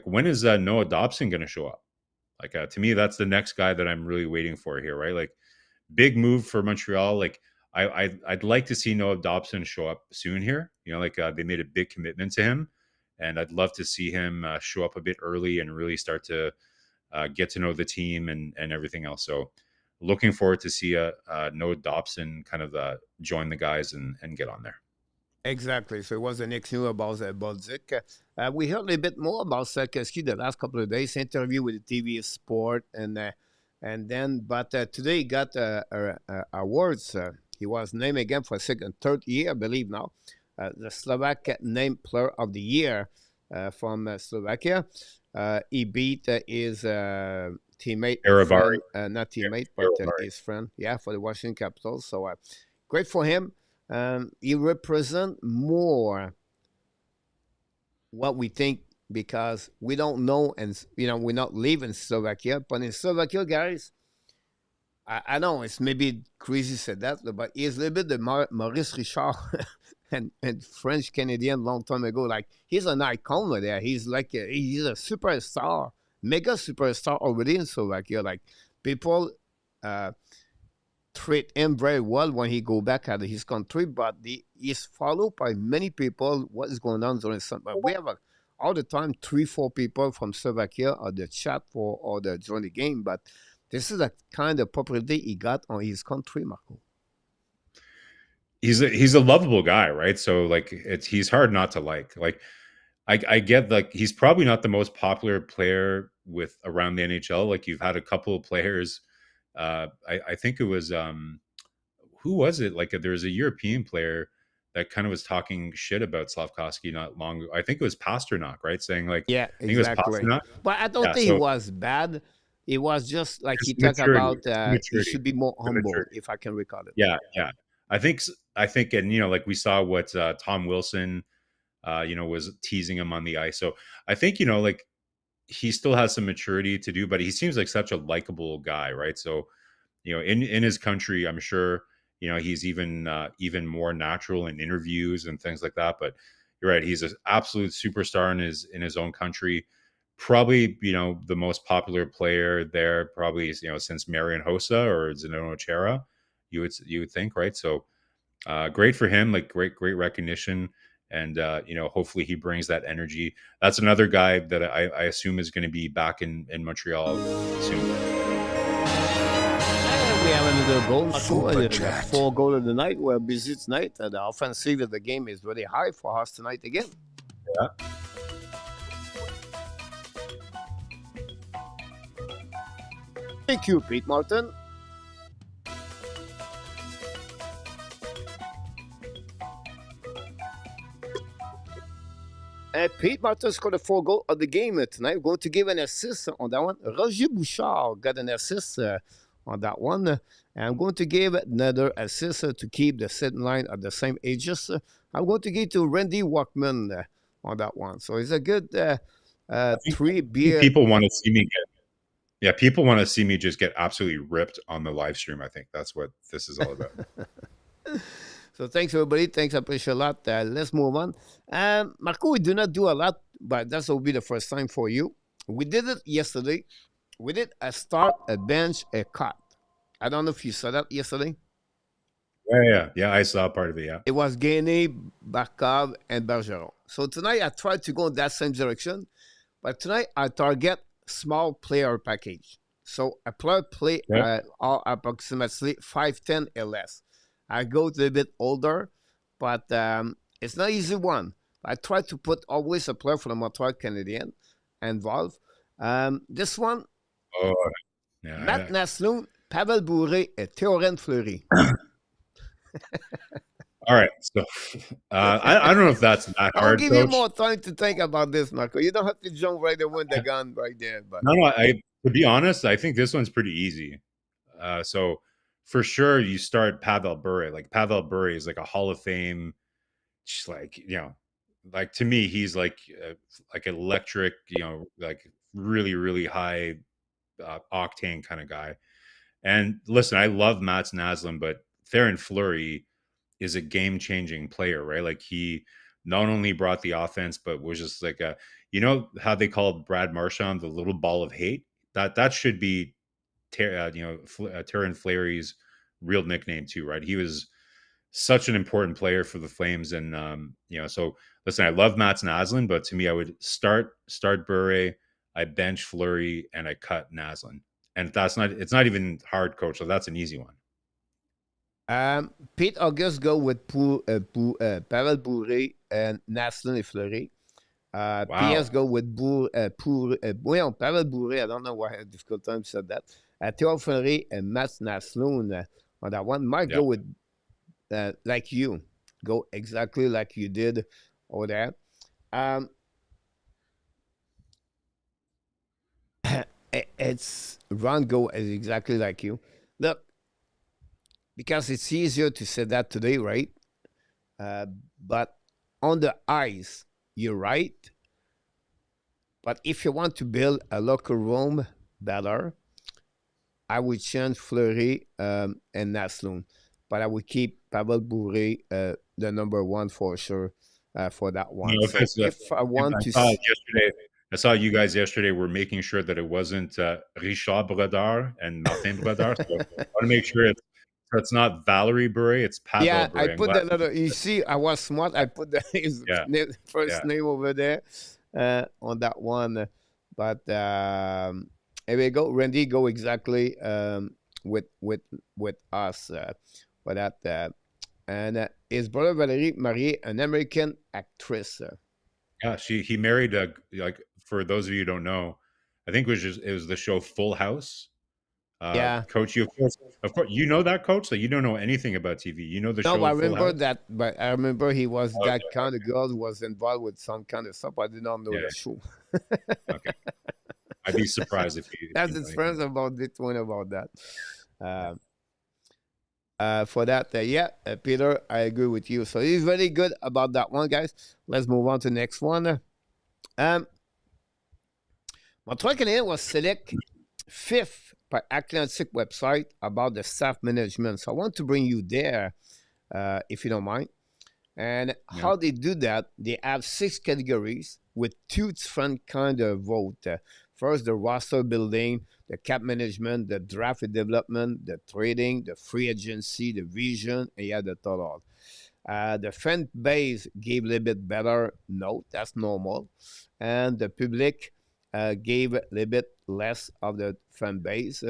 When is Noah Dobson going to show up? To me, that's the next guy that I'm really waiting for here, right? Big move for Montreal. I'd like to see Noah Dobson show up soon here. They made a big commitment to him, and I'd love to see him show up a bit early and really start to get to know the team and everything else. So looking forward to see Noah Dobson kind of join the guys and get on there. Exactly. So it was the next news about Bolduc. We heard a little bit more about Sarkowski the last couple of days, interview with the TV Sport, but today he got awards. He was named again for a third year, I believe now. The Slovak named Player of the Year from Slovakia. He beat his teammate, Aravari. not teammate, but his friend, for the Washington Capitals. So great for him. He represents more what we think, because we don't know, and we're not living in Slovakia. But in Slovakia, guys, I know it's maybe crazy said that, but he's a little bit the Maurice Richard and French Canadian long time ago. He's an icon over there. He's he's a superstar, mega superstar already in Slovakia. People treat him very well when he go back at his country, but he's followed by many people. What is going on during summer? We have all the time 3-4 people from Slovakia on the chat for or the during the game, but this is the kind of popularity he got on his country, Marco. He's a lovable guy, right? So like he's hard not to like. Like I get like he's probably not the most popular player with around the NHL. Like you've had a couple of players. I think it was who was it? Like there was a European player that kind of was talking shit about Slavkovsky not long ago. I think it was Pasternak, right? Saying like Yeah, I think it was exactly. Pasternak. But I don't Yeah, think he so was bad. It was just like he just talked maturity, about he maturity, should be more the humble, maturity. if I can recall it. Yeah, yeah. I think, and like we saw what Tom Wilson, was teasing him on the ice. So I think like he still has some maturity to do, but he seems like such a likable guy, right? So in his country, I'm sure he's even more natural in interviews and things like that. But you're right, he's an absolute superstar in his own country. Probably the most popular player there, probably since Marian Hossa or Zdeno Chara. You would think, right? So great for him, like great recognition, and hopefully he brings that energy. That's another guy that I assume is going to be back in Montreal soon. And we have another goal, Marco. Super The chat. 4 goal of the night. We're busy tonight. The offensive of the game is very high for us tonight again. Yeah. Thank you, Pete Martin. Pete Martin scored a 4 goal of the game tonight. We're going to give an assist on that one. Roger Bouchard got an assist on that one. And I'm going to give another assist to keep the setting line at the same ages. I'm going to give to Randy Walkman on that one. So it's a good three beer. People want to see me people want to see me just get absolutely ripped on the live stream. I think that's what this is all about. So thanks, everybody. Thanks, I appreciate a lot. Let's move on. Marco, we do not do a lot, but that will be the first time for you. We did it yesterday. We did a start, a bench, a cut. I don't know if you saw that yesterday. Yeah. I saw part of it. Yeah. It was Gainé, Barkov, and Bergeron. So tonight I tried to go in that same direction, but tonight I target small player package. So a player play approximately 5'10" or less. I go to a bit older, but it's not easy one. I try to put always a player from the Montreal Canadiens involved. This one, Oh, yeah. Matt Naslund, Pavel Bure, and Théorène Fleury. All right. So I don't know if that's that I'll hard. give you more time to think about this, Marco. You don't have to jump right away with the gun right there. But No. To be honest, I think this one's pretty easy. So for sure, you start Pavel Bure. Like Pavel Bure is like a Hall of Fame. Just like to me, he's like electric. Like really really high octane kind of guy. And listen, I love Mats Naslund, but Theoren Fleury is a game changing player, right? Like he not only brought the offense, but was just like how they called Brad Marchand the little ball of hate. That should be Theoren Fleury's real nickname too, right? He was such an important player for the Flames, and so listen, I love Mats Naslund, but to me, I would start Bure, I bench Fleury, and I cut Naslund. And it's not even hard, coach. So that's an easy one. Pete August go with Pavel Bure and Naslund and Fleury. Wow. PS go with Pavel Bure. I don't know why I had a difficult time said that. Théo Fleury and Mats Naslund on that one. Mike go with like you. Go exactly like you did over there. It's Ron go is exactly like you. Look, because it's easier to say that today, right? But on the ice, you're right. But if you want to build a locker room better, I would change Fleury and Naslund. But I would keep Pavel Bure the number one for sure for that one. So if I want to I saw you guys yesterday were making sure that it wasn't Richard Brodeur and Martin Brodeur. So I want to make sure it's So it's not Valerie Bure, it's Pavel Yeah, I Bure. I'm put glad. the letter. You see, I was smart. I put his Yeah, first yeah. name over there on that one. But here we go. Randy, go exactly with us for that. And his brother Valerie married an American actress. Yeah, he married a, like, for those of you who don't know, I think it was the show Full House. Yeah. Coach, you of course you know that, coach, that you don't know anything about TV. You know the No, but show I Full remember House? that. But I remember he was Okay, that kind of okay. girl who was involved with some kind of stuff. I did not know Yeah, the show. okay. I'd be surprised if That's you know his anything friends about about this one about that. it. Yeah. Uh, for that, yeah, Peter, I agree with you. So he's very good about that one, guys. Let's move on to the next one. Montreal Canadiens was select fifth by Atlantic website about the staff management. So I want to bring you there, if you don't mind. And Yeah. how they do that, they have 6 categories with 2 different kind of vote. First, the roster building, the cap management, the draft and development, the trading, the free agency, the vision, and yeah, the total. The fan base gave a little bit better note. That's normal. And the public gave a little bit less of the fan base.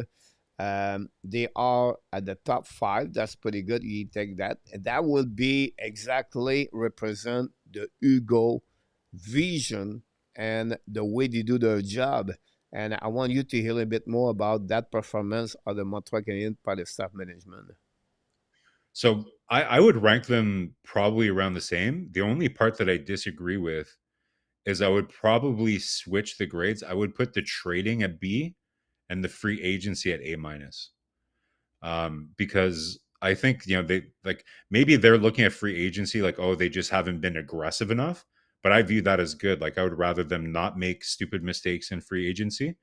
They are at the top 5. That's pretty good. You take that. And that will be exactly represent the Hugo vision and the way they do their job. And I want you to hear a bit more about that performance of the Montreal Canadiens by the staff management. So I would rank them probably around the same. The only part that I disagree with is I would probably switch the grades. I would put the trading at B and the free agency at A minus. Because I think, they, like, maybe they're looking at free agency like, oh, they just haven't been aggressive enough. But I view that as good. Like, I would rather them not make stupid mistakes in free agency.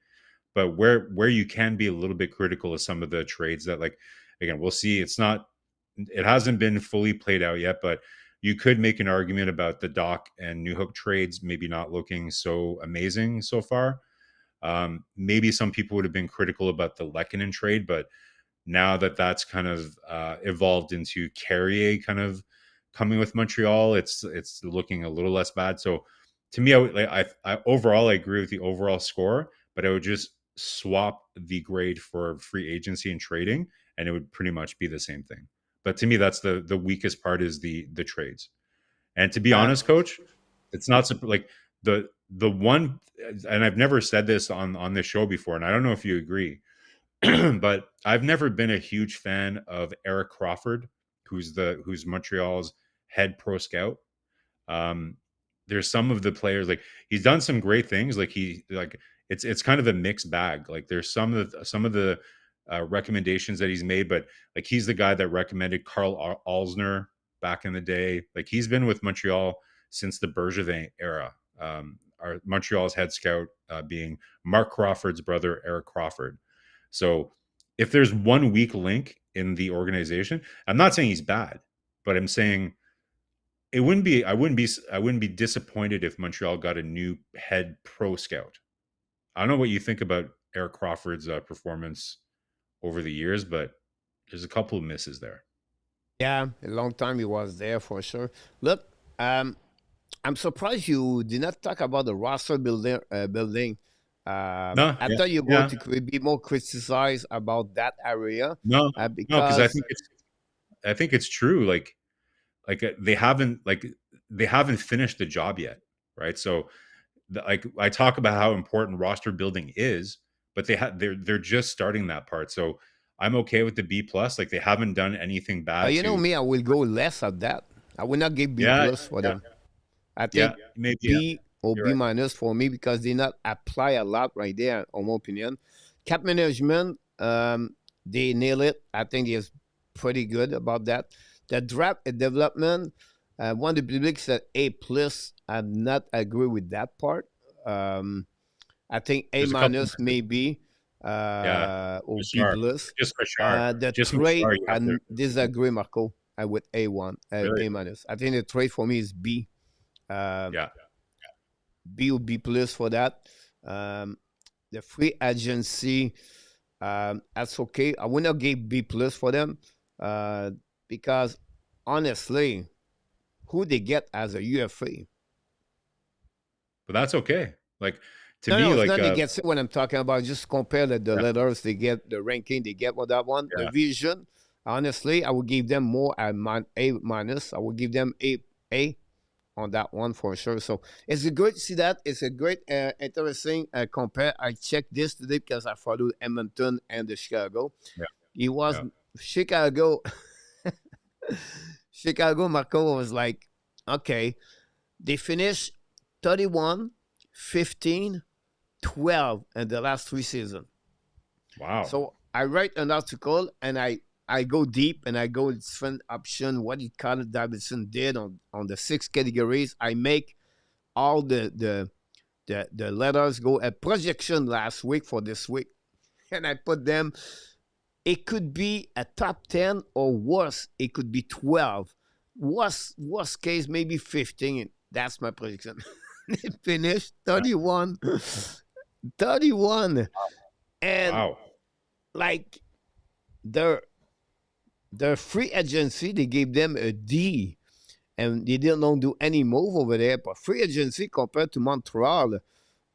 But where you can be a little bit critical of some of the trades that, like, again, we'll see. It hasn't been fully played out yet, but you could make an argument about the Doc and New Hook trades maybe not looking so amazing so far. Maybe some people would have been critical about the Lehkonen trade, but now that that's kind of evolved into Carrier kind of coming with Montreal, it's looking a little less bad. So to me, I overall I agree with the overall score, but I would just swap the grade for free agency and trading, and it would pretty much be the same thing. But to me, that's the weakest part is the trades. And to be honest, coach, it's not like the one, and I've never said this on this show before, and I don't know if you agree, but I've never been a huge fan of Eric Crawford, who's Montreal's head pro scout. Um, there's some of the players, like, he's done some great things. It's kind of a mixed bag. Like, there's some of the recommendations that he's made, but like, he's the guy that recommended Carl Alsner back in the day. Like, he's been with Montreal since the Bergevin era. Our Montreal's head scout being Mark Crawford's brother, Eric Crawford. So if there's one weak link in the organization, I'm not saying he's bad, but I'm saying it wouldn't be I wouldn't be disappointed if Montreal got a new head pro scout. I don't know what you think about Eric Crawford's performance over the years, but there's a couple of misses there. Yeah, a long time he was there for sure. Look, I'm surprised you did not talk about the roster building. No, I yeah, thought you're going yeah, to be more criticized about that area no, no, because I because think it's true. They haven't finished the job yet, right? So like, I talk about how important roster building is, but they're just starting that part. So I'm okay with the B plus. Like, they haven't done anything bad you know to. me, I will go less at that. I will not give B Yeah, plus for yeah, them. I yeah. think Maybe, yeah. B or You're B right. minus for me because they not apply a lot right there, on my opinion. Cap management, they nail it. I think they're pretty good about that. The draft and development, one of the public said A plus. I'm not agree with that part. Um, I think A There's a couple of minus misses. maybe Yeah, or B Machar. plus. Just Machar. The Just trade, Machar. You I have to disagree, Marco, with A1, really. A minus. I think the trade for me is B. Uh, Yeah. B or B plus for that. The free agency, that's okay. I will not give B plus for them. uh, because honestly, who they get as a UFA? But that's okay. Like to No, no, me, it's like not they get sick when I'm talking about. Just compare the yeah, letters they get, the ranking they get with that one. The yeah. vision, honestly, I would give them more at A minus. I would give them A on that one for sure. So it's a great to see that. It's a great, interesting compare. I checked this today because I followed Edmonton and the Chicago. Yeah, It was yeah. Chicago. Chicago Marco was like, okay, they finished 31, 15, 12 in the last 3 seasons. Wow. So I write an article and I go deep and I go different option what it Carl Davidson did on the 6 categories. I make all the letters go a projection last week for this week, and I put them. It could be a top 10 or worse. It could be 12. Worst case maybe 15. That's my prediction. It finished 31, 31, and Wow. like their their free agency, they gave them a D, and they didn't do any move over there. But free agency compared to Montreal, uh,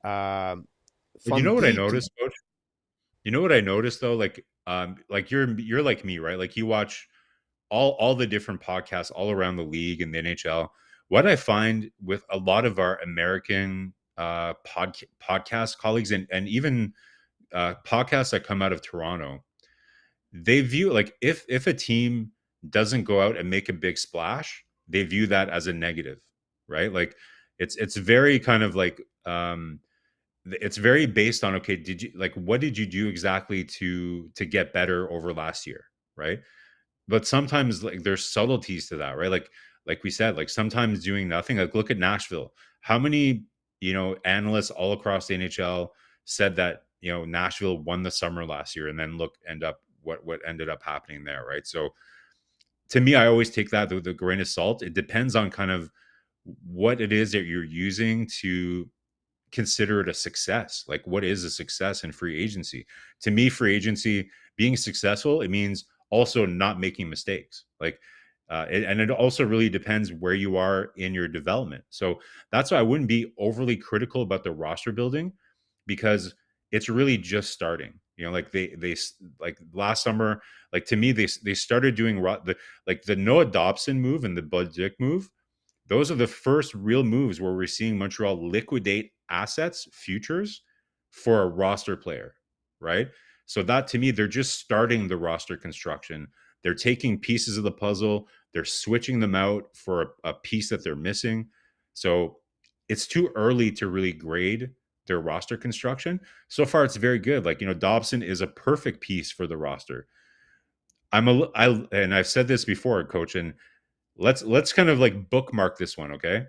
But you from know what I D to noticed, Coach? You know what I noticed though? Like you're like me, right? Like you watch all the different podcasts all around the league and the NHL. What I find with a lot of our American podcast colleagues and even podcasts that come out of Toronto, they view like if a team doesn't go out and make a big splash, they view that as a negative, right? Like it's very kind of like it's very based on, okay, did you like what did you do exactly to get better over last year, right? But sometimes like there's subtleties to that, right? Like we said, like sometimes doing nothing. Like look at Nashville. How many, analysts all across the NHL said that, Nashville won the summer last year, and then look end up what ended up happening there, right? So to me, I always take that with a grain of salt. It depends on kind of what it is that you're using to consider it a success. Like, what is a success in free agency? To me, free agency being successful, it means also not making mistakes. And it also really depends where you are in your development. So that's why I wouldn't be overly critical about the roster building, because it's really just starting. Like they like last summer, like to me, they started doing the Noah Dobson move and the Bud Dick move. Those are the first real moves where we're seeing Montreal liquidate assets, futures for a roster player, right? So that to me, they're just starting the roster construction. They're taking pieces of the puzzle, they're switching them out for a piece that they're missing. So it's too early to really grade their roster construction. So far, it's very good. Like, Dobson is a perfect piece for the roster. And I've said this before, Coach, and let's kind of like bookmark this one, okay?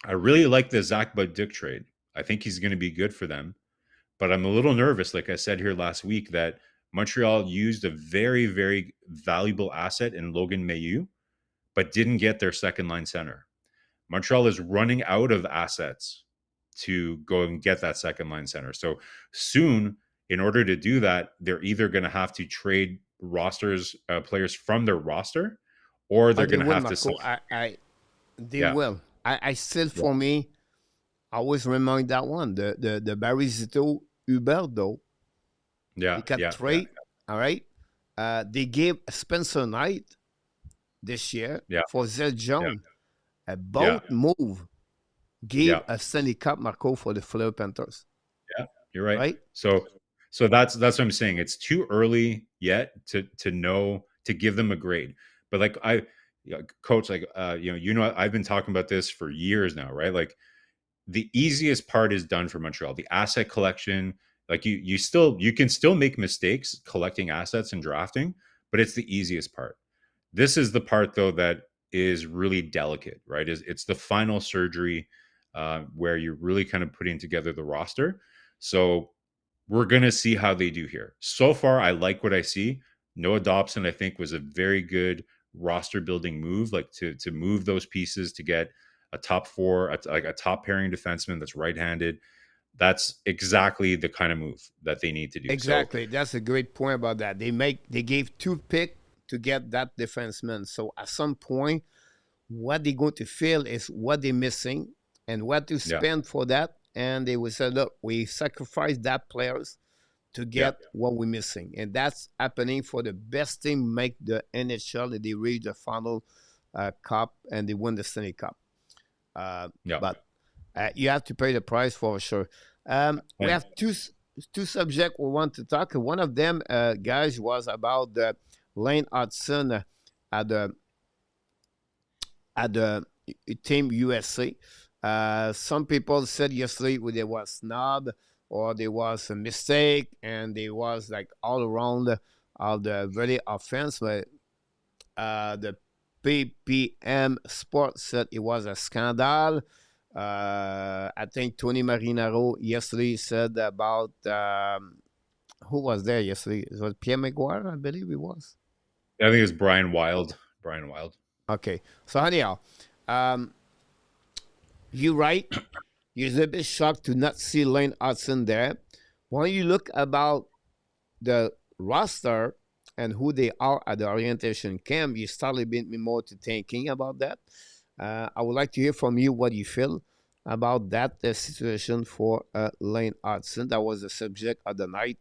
I really like the Zach Bud Dick trade. I think he's going to be good for them, but I'm a little nervous, like I said here last week, that Montreal used a very, very valuable asset in Logan Mailloux, but didn't get their second line center. Montreal is running out of assets to go and get that second line center. So soon, in order to do that, they're either going to have to trade players from their roster, or oh, they're they going to will, have to sign. Marco. They Yeah, will. I still, yeah, for me, I always remind that one the Barry Zito Huberto. They yeah, got yeah, yeah, trade. All right. They gave Spencer Knight this year yeah, for Zed yeah, John. A yeah, both move gave yeah. a Stanley Cup Marco for the Fleur Panthers. Yeah, you're right. Right? So that's what I'm saying. It's too early yet to know to give them a grade. But like Coach, like I've been talking about this for years now, right? Like the easiest part is done for Montreal. The asset collection, like you can still make mistakes collecting assets and drafting, but it's the easiest part. This is the part though that is really delicate, right? It's the final surgery where you're really kind of putting together the roster. So we're gonna see how they do here. So far, I like what I see. Noah Dobson, I think, was a very good roster building move, like to move those pieces to get a top four, like a top pairing defenseman that's right-handed. That's exactly the kind of move that they need to do. So Exactly. That's a great point about that. They gave two pick to get that defenseman. So at some point, what they're going to feel is what they're missing and what to Yeah. spend for that. And they will say, look, we sacrifice that players to Yeah. get what we're missing. And that's happening for the best team make the NHL and they reach the final cup and they win the Stanley Cup. Yeah. But you have to pay the price for sure. We have two subjects we want to talk. One of them, guys, was about the Lane Hutson at the Team USA. Some people said yesterday there was snub or there was a mistake and there was like all around of the very offense. But the PPM Sports said it was a scandal. I think Tony Marinaro yesterday said about who was there yesterday? It was Pierre McGuire, I believe it was. I think it was Brian Wild. Brian Wild. Okay, so anyhow, you're right. You're a bit shocked to not see Lane Hutson there. When you look about the roster and who they are at the orientation camp, you start a bit more to thinking about that. I would like to hear from you what you feel about that situation for Lane Hutson. That was the subject of the night.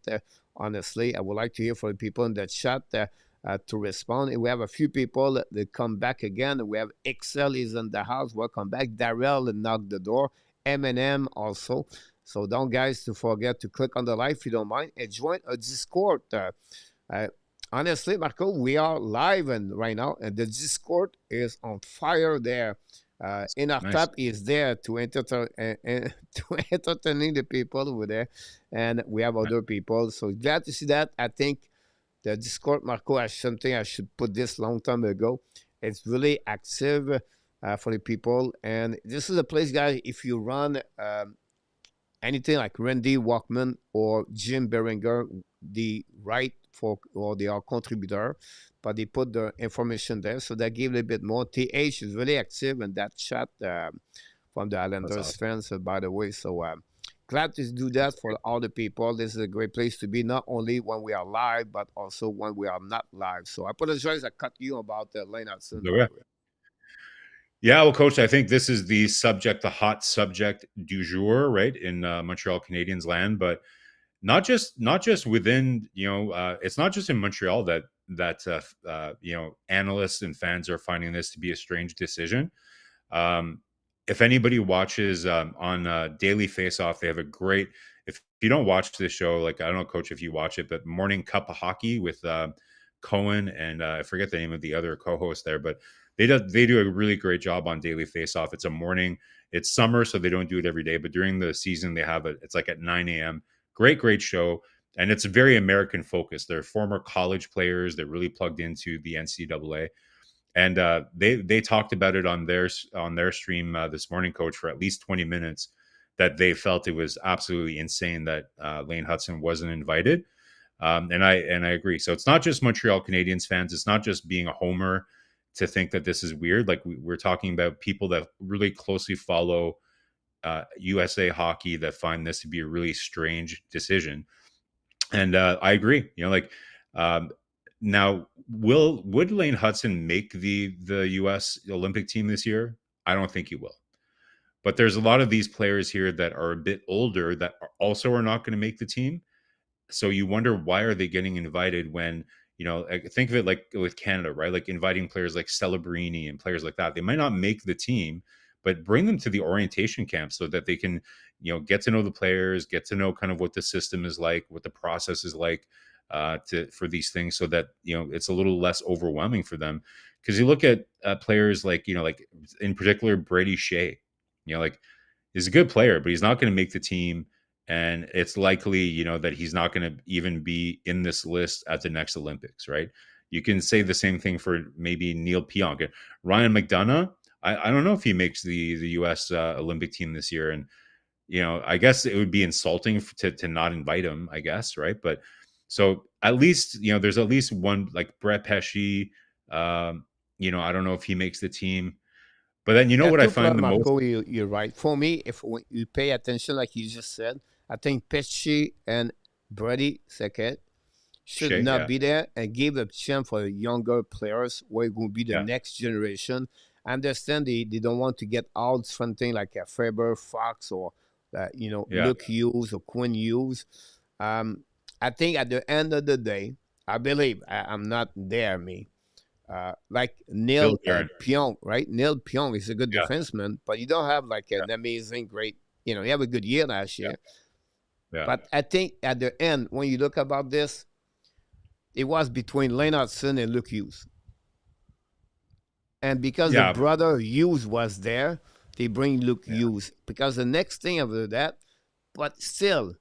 Honestly, I would like to hear from people in the chat to respond. And we have a few people that come back again. We have Excel is in the house. Welcome back. Darrell knocked the door. M&M also. So don't guys to forget to click on the live if you don't mind and join a Discord. Honestly, Marco, we are live and right now, and the Discord is on fire there. In our tap is there to entertain the people over there, and we have other people. So glad to see that. I think the Discord, Marco, has something I should put this long time ago. It's really active for the people, and this is a place, guys. If you run anything like Randy Walkman or Jim Beringer, the right for or they are contributor, but they put the information there, so that give a little bit more. TH is really active in that chat from the Islanders awesome. Fans, by the way. So glad to do that for all the people. This is a great place to be, not only when we are live, but also when we are not live. So I apologize I cut you about Lane Hutson. Okay. Yeah, well, Coach, I think this is the subject, the hot subject du jour, right, in Montreal Canadiens land, but not just within, it's not just in Montreal that analysts and fans are finding this to be a strange decision. If anybody watches on Daily Face-Off, they have a great. If you don't watch this show, like I don't know, Coach, if you watch it, but Morning Cup of Hockey with Cohen and I forget the name of the other co-host there, but they do a really great job on Daily Face-Off. It's a morning. It's summer, so they don't do it every day, but during the season they have it. It's like at 9 a.m. Great show. And it's very American focused. They're former college players. They're really plugged into the NCAA. And they talked about it on their stream this morning, Coach, for at least 20 minutes, that they felt it was absolutely insane that Lane Hutson wasn't invited. And I agree. So it's not just Montreal Canadiens fans. It's not just being a homer to think that this is weird. Like we're talking about people that really closely follow USA hockey that find this to be a really strange decision. And I agree. Now would Lane Hutson make the US Olympic team this year? I don't think he will. But there's a lot of these players here that are a bit older that also are not going to make the team. So you wonder, why are they getting invited when, think of it like with Canada, right? Like inviting players like Celebrini and players like that. They might not make the team, but bring them to the orientation camp so that they can, get to know the players, get to know kind of what the system is like, what the process is like for these things, so that, it's a little less overwhelming for them. Because you look at players like, like in particular, Brady Shea, like he's a good player, but he's not going to make the team. And it's likely, that he's not going to even be in this list at the next Olympics, right? You can say the same thing for maybe Neil Pionk. Ryan McDonough, I don't know if he makes the U.S. Olympic team this year. And, I guess it would be insulting to not invite him, I guess, right? But so at least, there's at least one, like Brett Pesce, I don't know if he makes the team. But then what I find the Marco, most... You're right. For me, if you pay attention, like you just said, I think Pesce and Brady Sackett, should Shea, not yeah, be there and give a chance for younger players where it will be the yeah, next generation. I understand they don't want to get out something like a Faber, Fox, or yeah, Luke Hughes or Quinn Hughes. Um, I think at the end of the day, I believe I'm not there, me. Like Bill Neil Guerin, Pionk, right? Neil Pionk is a good yeah, defenseman, but you don't have like yeah, an amazing, great. You have a good year last yeah, year, yeah, but I think at the end, when you look about this, it was between Lane Hutson and Luke Hughes. And because the yeah, brother Hughes was there, they bring Luke yeah. Hughes. Because the next thing after that, but still,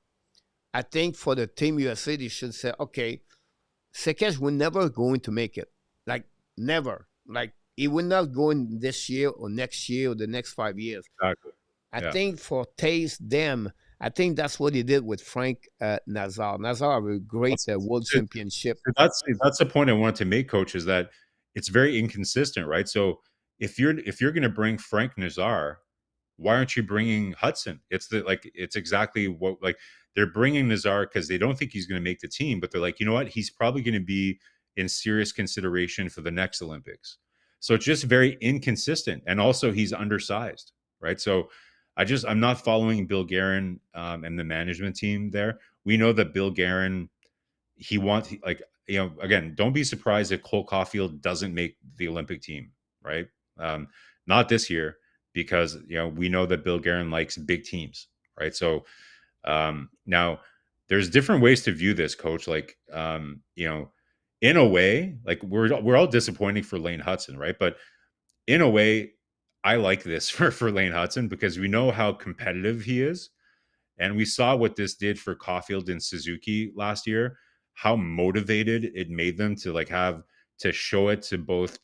I think for the Team USA, they should say, okay, Sekesh will never going to make it. Like, never. Like, he will not go in this year or next year or the next 5 years. Exactly. I Yeah. think for taste them, I think that's what he did with Frank Nazar. Nazar have a great That's world so- championship. so that's the point I wanted to make, coach, is that it's very inconsistent, right? So if you're going to bring Frank Nazar, why aren't you bringing Hutson? It's exactly what, like, they're bringing Nazar because they don't think he's going to make the team, but they're like, you know what, he's probably going to be in serious consideration for the next Olympics. So it's just very inconsistent, and also he's undersized, right? So I'm not following Bill Guerin and the management team there. We know that Bill Guerin, he wants, like, again, don't be surprised if Cole Caulfield doesn't make the Olympic team, right? Um, Not this year, because we know that Bill Guerin likes big teams, right? So now there's different ways to view this, coach. Like, in a way, like, we're all disappointing for Lane Hutson, right? But in a way, I like this for Lane Hutson, because we know how competitive he is, and we saw what this did for Caulfield and Suzuki last year, how motivated it made them to, like, have to show it to both,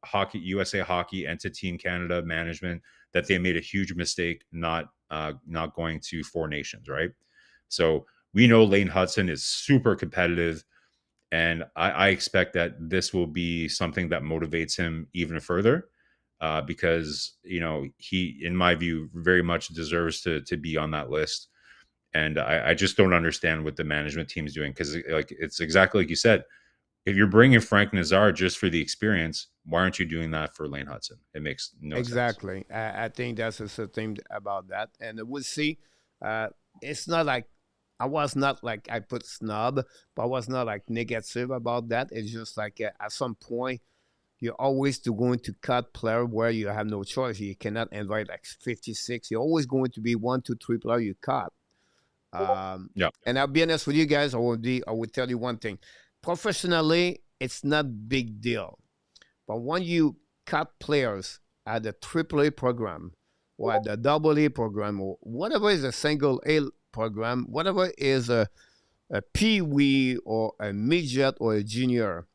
hockey, USA Hockey, and to Team Canada management, that they made a huge mistake not going to Four Nations, right? So we know Lane Hutson is super competitive, and I expect that this will be something that motivates him even further, because he, in my view, very much deserves to be on that list. And I just don't understand what the management team is doing, because, like, it's exactly like you said. If you're bringing Frank Nazar just for the experience, why aren't you doing that for Lane Hutson? It makes no sense. Exactly. I think that's the thing about that. And we'll see. Uh, it's not like I was not like I put snub, but I was not like negative about that. It's just like at some point, you're always going to cut player where you have no choice. You cannot invite like 56. You're always going to be 1, 2, 3 player you cut. Yeah, And I'll be honest with you guys. I will tell you one thing. Professionally, it's not big deal. But when you cut players at the AAA program or at the AA program or whatever is a single A program, whatever is a pee-wee or a midget or a junior,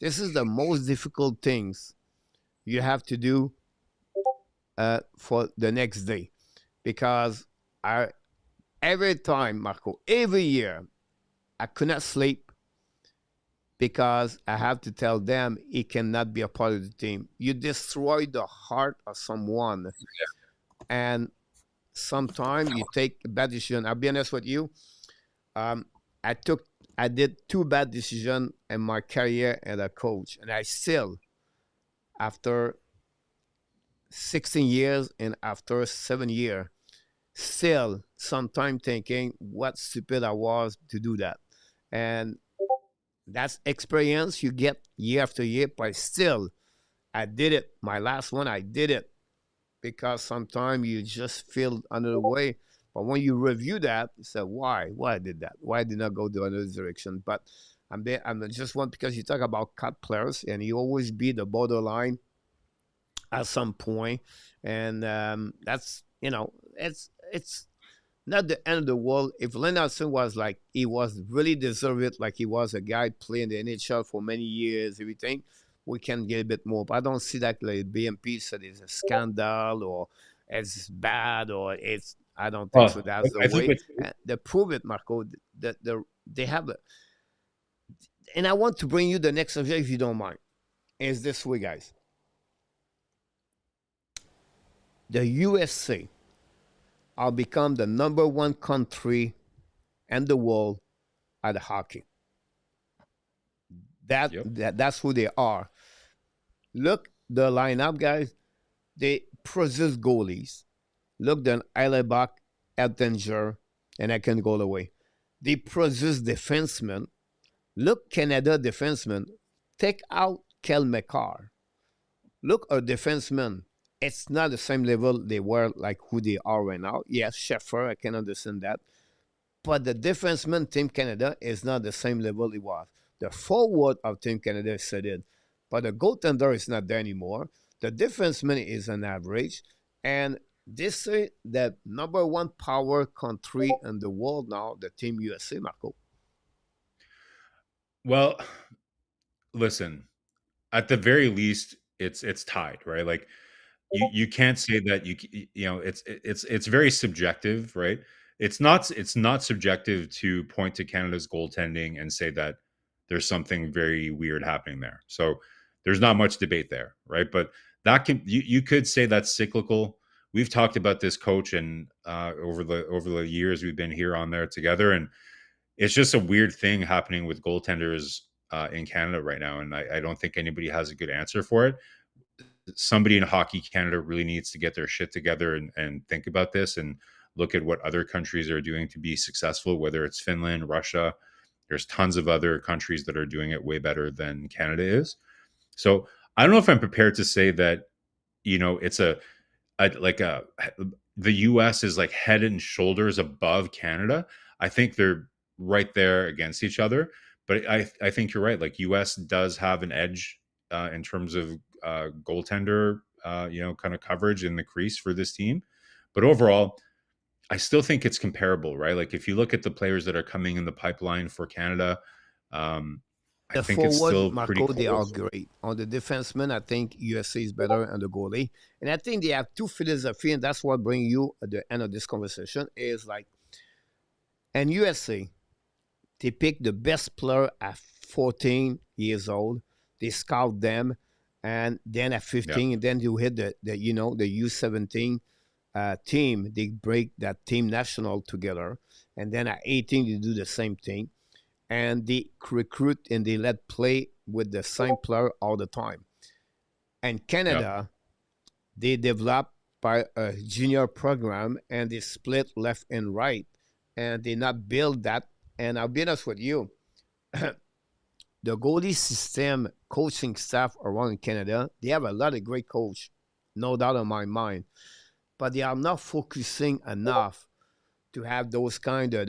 this is the most difficult things you have to do for the next day. Because I every time, Marco, every year, I could not sleep because I have to tell them he cannot be a part of the team. You destroy the heart of someone, and sometimes you take a bad decision. I'll be honest with you. Um, I took, I did two bad decisions in my career as a coach, and I still, after 16 years and after 7 years, still sometimes thinking what stupid I was to do that, and that's experience you get year after year. But still, I did it. My last one, I did it because sometimes you just feel another way. But when you review that, you say, why? Why I did that? Why I did not go the other direction? But I'm there. I'm just one because you talk about cut players and you always be the borderline at some point, and that's it's not the end of the world. If Lennartson was like he was really deserve it, like he was a guy playing the NHL for many years, everything, we can get a bit more. But I don't see that like BMP said it's a scandal or it's bad or it's. I don't think so. well, That's the I think way. it's They prove it, Marco. That they have it. And I want to bring you the next subject, if you don't mind. Is this way, guys? The USA will become the number one country in the world at hockey. Yep. That's who they are. Look the lineup, guys. They produce goalies. Look then Eilebach, Ettinger, and I can go away. They produce defensemen. Look Canada defensemen. Take out Kel McCarr. Look a defenseman. It's not the same level they were like who they are right now. Yes, Sheffer, I can understand that. But the defenseman Team Canada is not the same level it was. The forward of Team Canada is set in, but the goaltender is not there anymore. The defenseman is an average, and this is the number one power country in the world now, the Team USA, Marco. Well, listen, at the very least, it's tied, right? Like you can't say that you know it's very subjective, right? It's not subjective to point to Canada's goaltending and say that there's something very weird happening there. So there's not much debate there, right? But that can you could say that's cyclical. We've talked about this coach and over the years we've been here on there together, and it's just a weird thing happening with goaltenders in Canada right now, and I don't think anybody has a good answer for it. Somebody in Hockey Canada really needs to get their shit together and think about this and look at what other countries are doing to be successful, whether it's Finland, Russia. There's tons of other countries that are doing it way better than Canada is. So I don't know if I'm prepared to say that, it's like the US is like head and shoulders above Canada. I think they're right there against each other. But I think you're right. Like US does have an edge in terms of goaltender, kind of coverage in the crease for this team. But overall, I still think it's comparable, right? Like if you look at the players that are coming in the pipeline for Canada, um, I The think it's forward, still pretty Marco, they are close. great. On the defenseman, I think USA is better on the goalie. And I think they have two philosophy, and that's what brings you at the end of this conversation, is like, in USA, they pick the best player at 14 years old. They scout them, and then at Yeah, 15, and then you hit the U17 team. They break that team national together, and then at 18, they do the same thing, and they recruit and they let play with the same player all the time. And yeah, Canada, they develop by a junior program and they split left and right, and they not build that. And I'll be honest with you, the goalie system coaching staff around in Canada, they have a lot of great coach, no doubt in my mind, but they are not focusing enough to have those kind of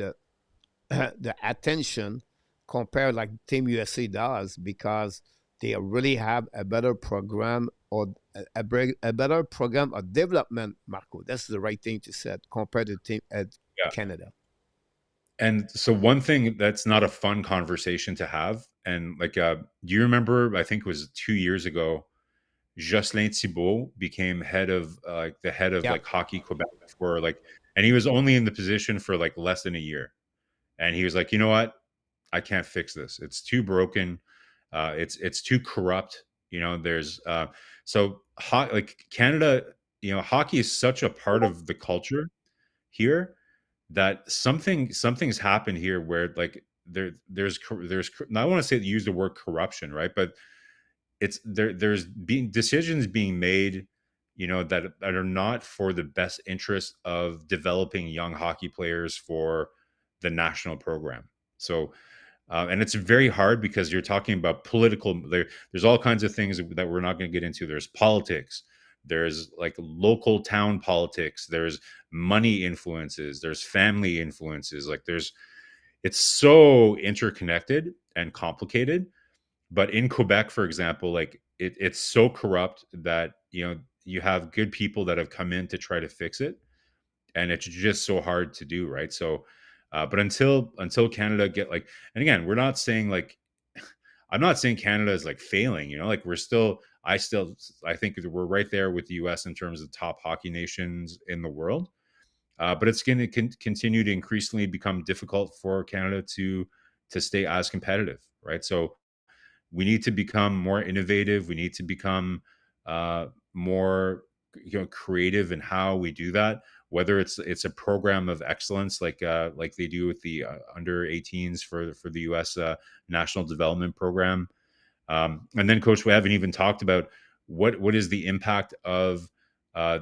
the attention compared like Team USA does, because they really have a better program or a better program of development, Marco. That's the right thing to say compared to Team yeah. Canada. And so one thing that's not a fun conversation to have, and like, do you remember? I think it was 2 years ago. Jocelyn Thibault became the head of Yeah. like Hockey Quebec for like, and he was only in the position for like less than a year, and he was like, you know what, I can't fix this. It's too broken. It's too corrupt. There's like Canada. Hockey is such a part of the culture here that something's happened here where like there's I want to say use the word corruption, right? But there's being decisions being made, that are not for the best interest of developing young hockey players for the national program. So and it's very hard because you're talking about there's all kinds of things that we're not going to get into. There's politics, there's like local town politics, there's money influences, there's family influences. Like it's so interconnected and complicated. But in Quebec, for example, like it's so corrupt that you have good people that have come in to try to fix it, and it's just so hard to do, right? So but until Canada get like, and again, we're not saying like, I'm not saying Canada is like failing, like I think that we're right there with the US in terms of top hockey nations in the world. But it's going to continue to increasingly become difficult for Canada to stay as competitive, right? So we need to become more innovative. We need to become more creative in how we do that. Whether it's a program of excellence like they do with the under 18s for the U.S. National Development Program, And then, Coach, we haven't even talked about what is the impact of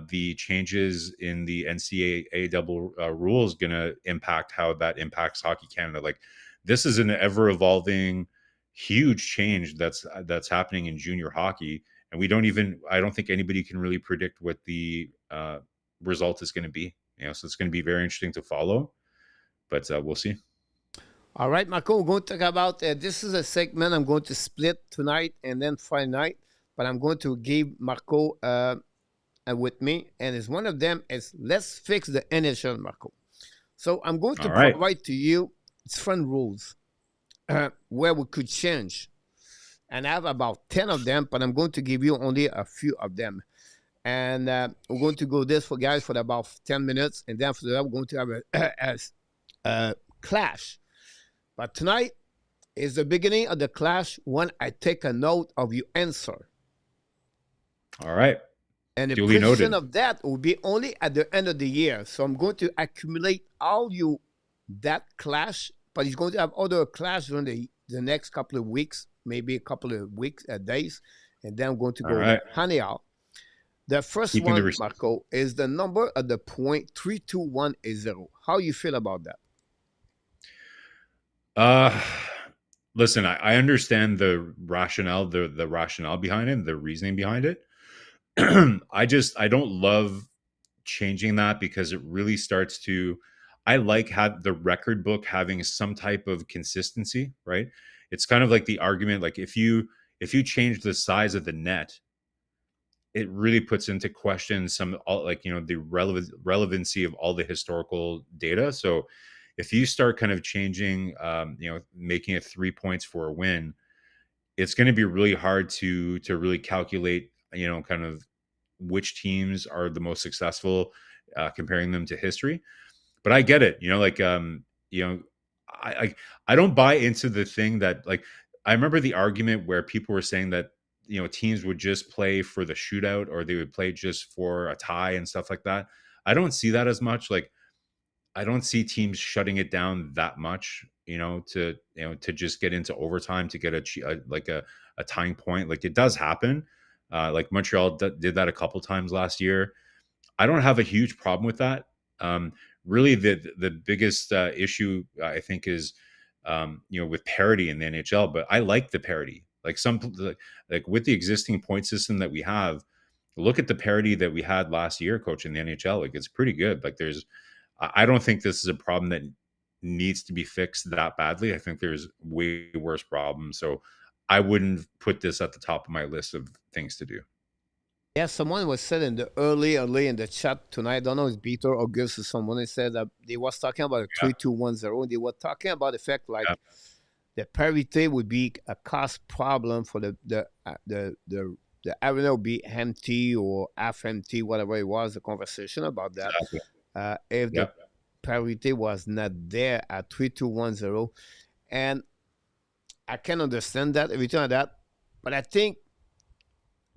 the changes in the NCAA double rules going to impact how that impacts Hockey Canada. Like, this is an ever evolving, huge change that's happening in junior hockey, and I don't think anybody can really predict what the result is going to be. So it's going to be very interesting to follow, but we'll see. All right, Marco, we're going to talk about this is a segment I'm going to split tonight and then Friday night, but I'm going to give Marco with me, and it's one of them is let's fix the NHL, Marco. So I'm going to All right. provide to you different rules where we could change, and I have about 10 of them, but I'm going to give you only a few of them. And we're going to go this for guys for about 10 minutes, and then after that we're going to have a clash. But tonight is the beginning of the clash when I take a note of your answer. All right. And the Duly precision noted. of that will be only at the end of the year. So I'm going to accumulate all you that clash, but he's going to have other clash during the next couple of weeks, maybe a couple of weeks, days, and then I'm going to All go right. anyhow. The first Keeping the one, Marco, is the number of the point 321 How you feel about that? Listen, I understand the rationale, the rationale behind it, the reasoning behind it. I don't love changing that because it really starts to. I like have the record book having some type of consistency, right? It's kind of like the argument, like if you change the size of the net, it really puts into question some all like the relevancy of all the historical data. So if you start kind of changing, making it 3 points for a win, it's going to be really hard to really calculate, kind of which teams are the most successful, comparing them to history. But I get it, I, I I don't buy into the thing that, like, I remember the argument where people were saying that teams would just play for the shootout or they would play just for a tie and stuff like that. I don't see that as much. Like, I don't see teams shutting it down that much, to just get into overtime to get a tying point. Like, it does happen. Like Montreal did that a couple times last year. I don't have a huge problem with that. Really, the biggest issue, I think, is with parity in the NHL. But I like the parity. Like like with the existing point system that we have, look at the parity that we had last year, coach, in the NHL. Like, it's pretty good. Like, I don't think this is a problem that needs to be fixed that badly. I think there's way worse problems. So I wouldn't put this at the top of my list of things to do. Yeah, someone was said in the early in the chat tonight. I don't know if it's Peter or Gus or someone. They said that they was talking about a Yeah. 3-2-1-0. And they were talking about the fact like Yeah. the parity would be a cost problem for the arena would be empty or half empty, whatever it was. The conversation about that. Exactly. If the Yeah. parity was not there at 3-2-1-0, and I can understand that everything like that, but I think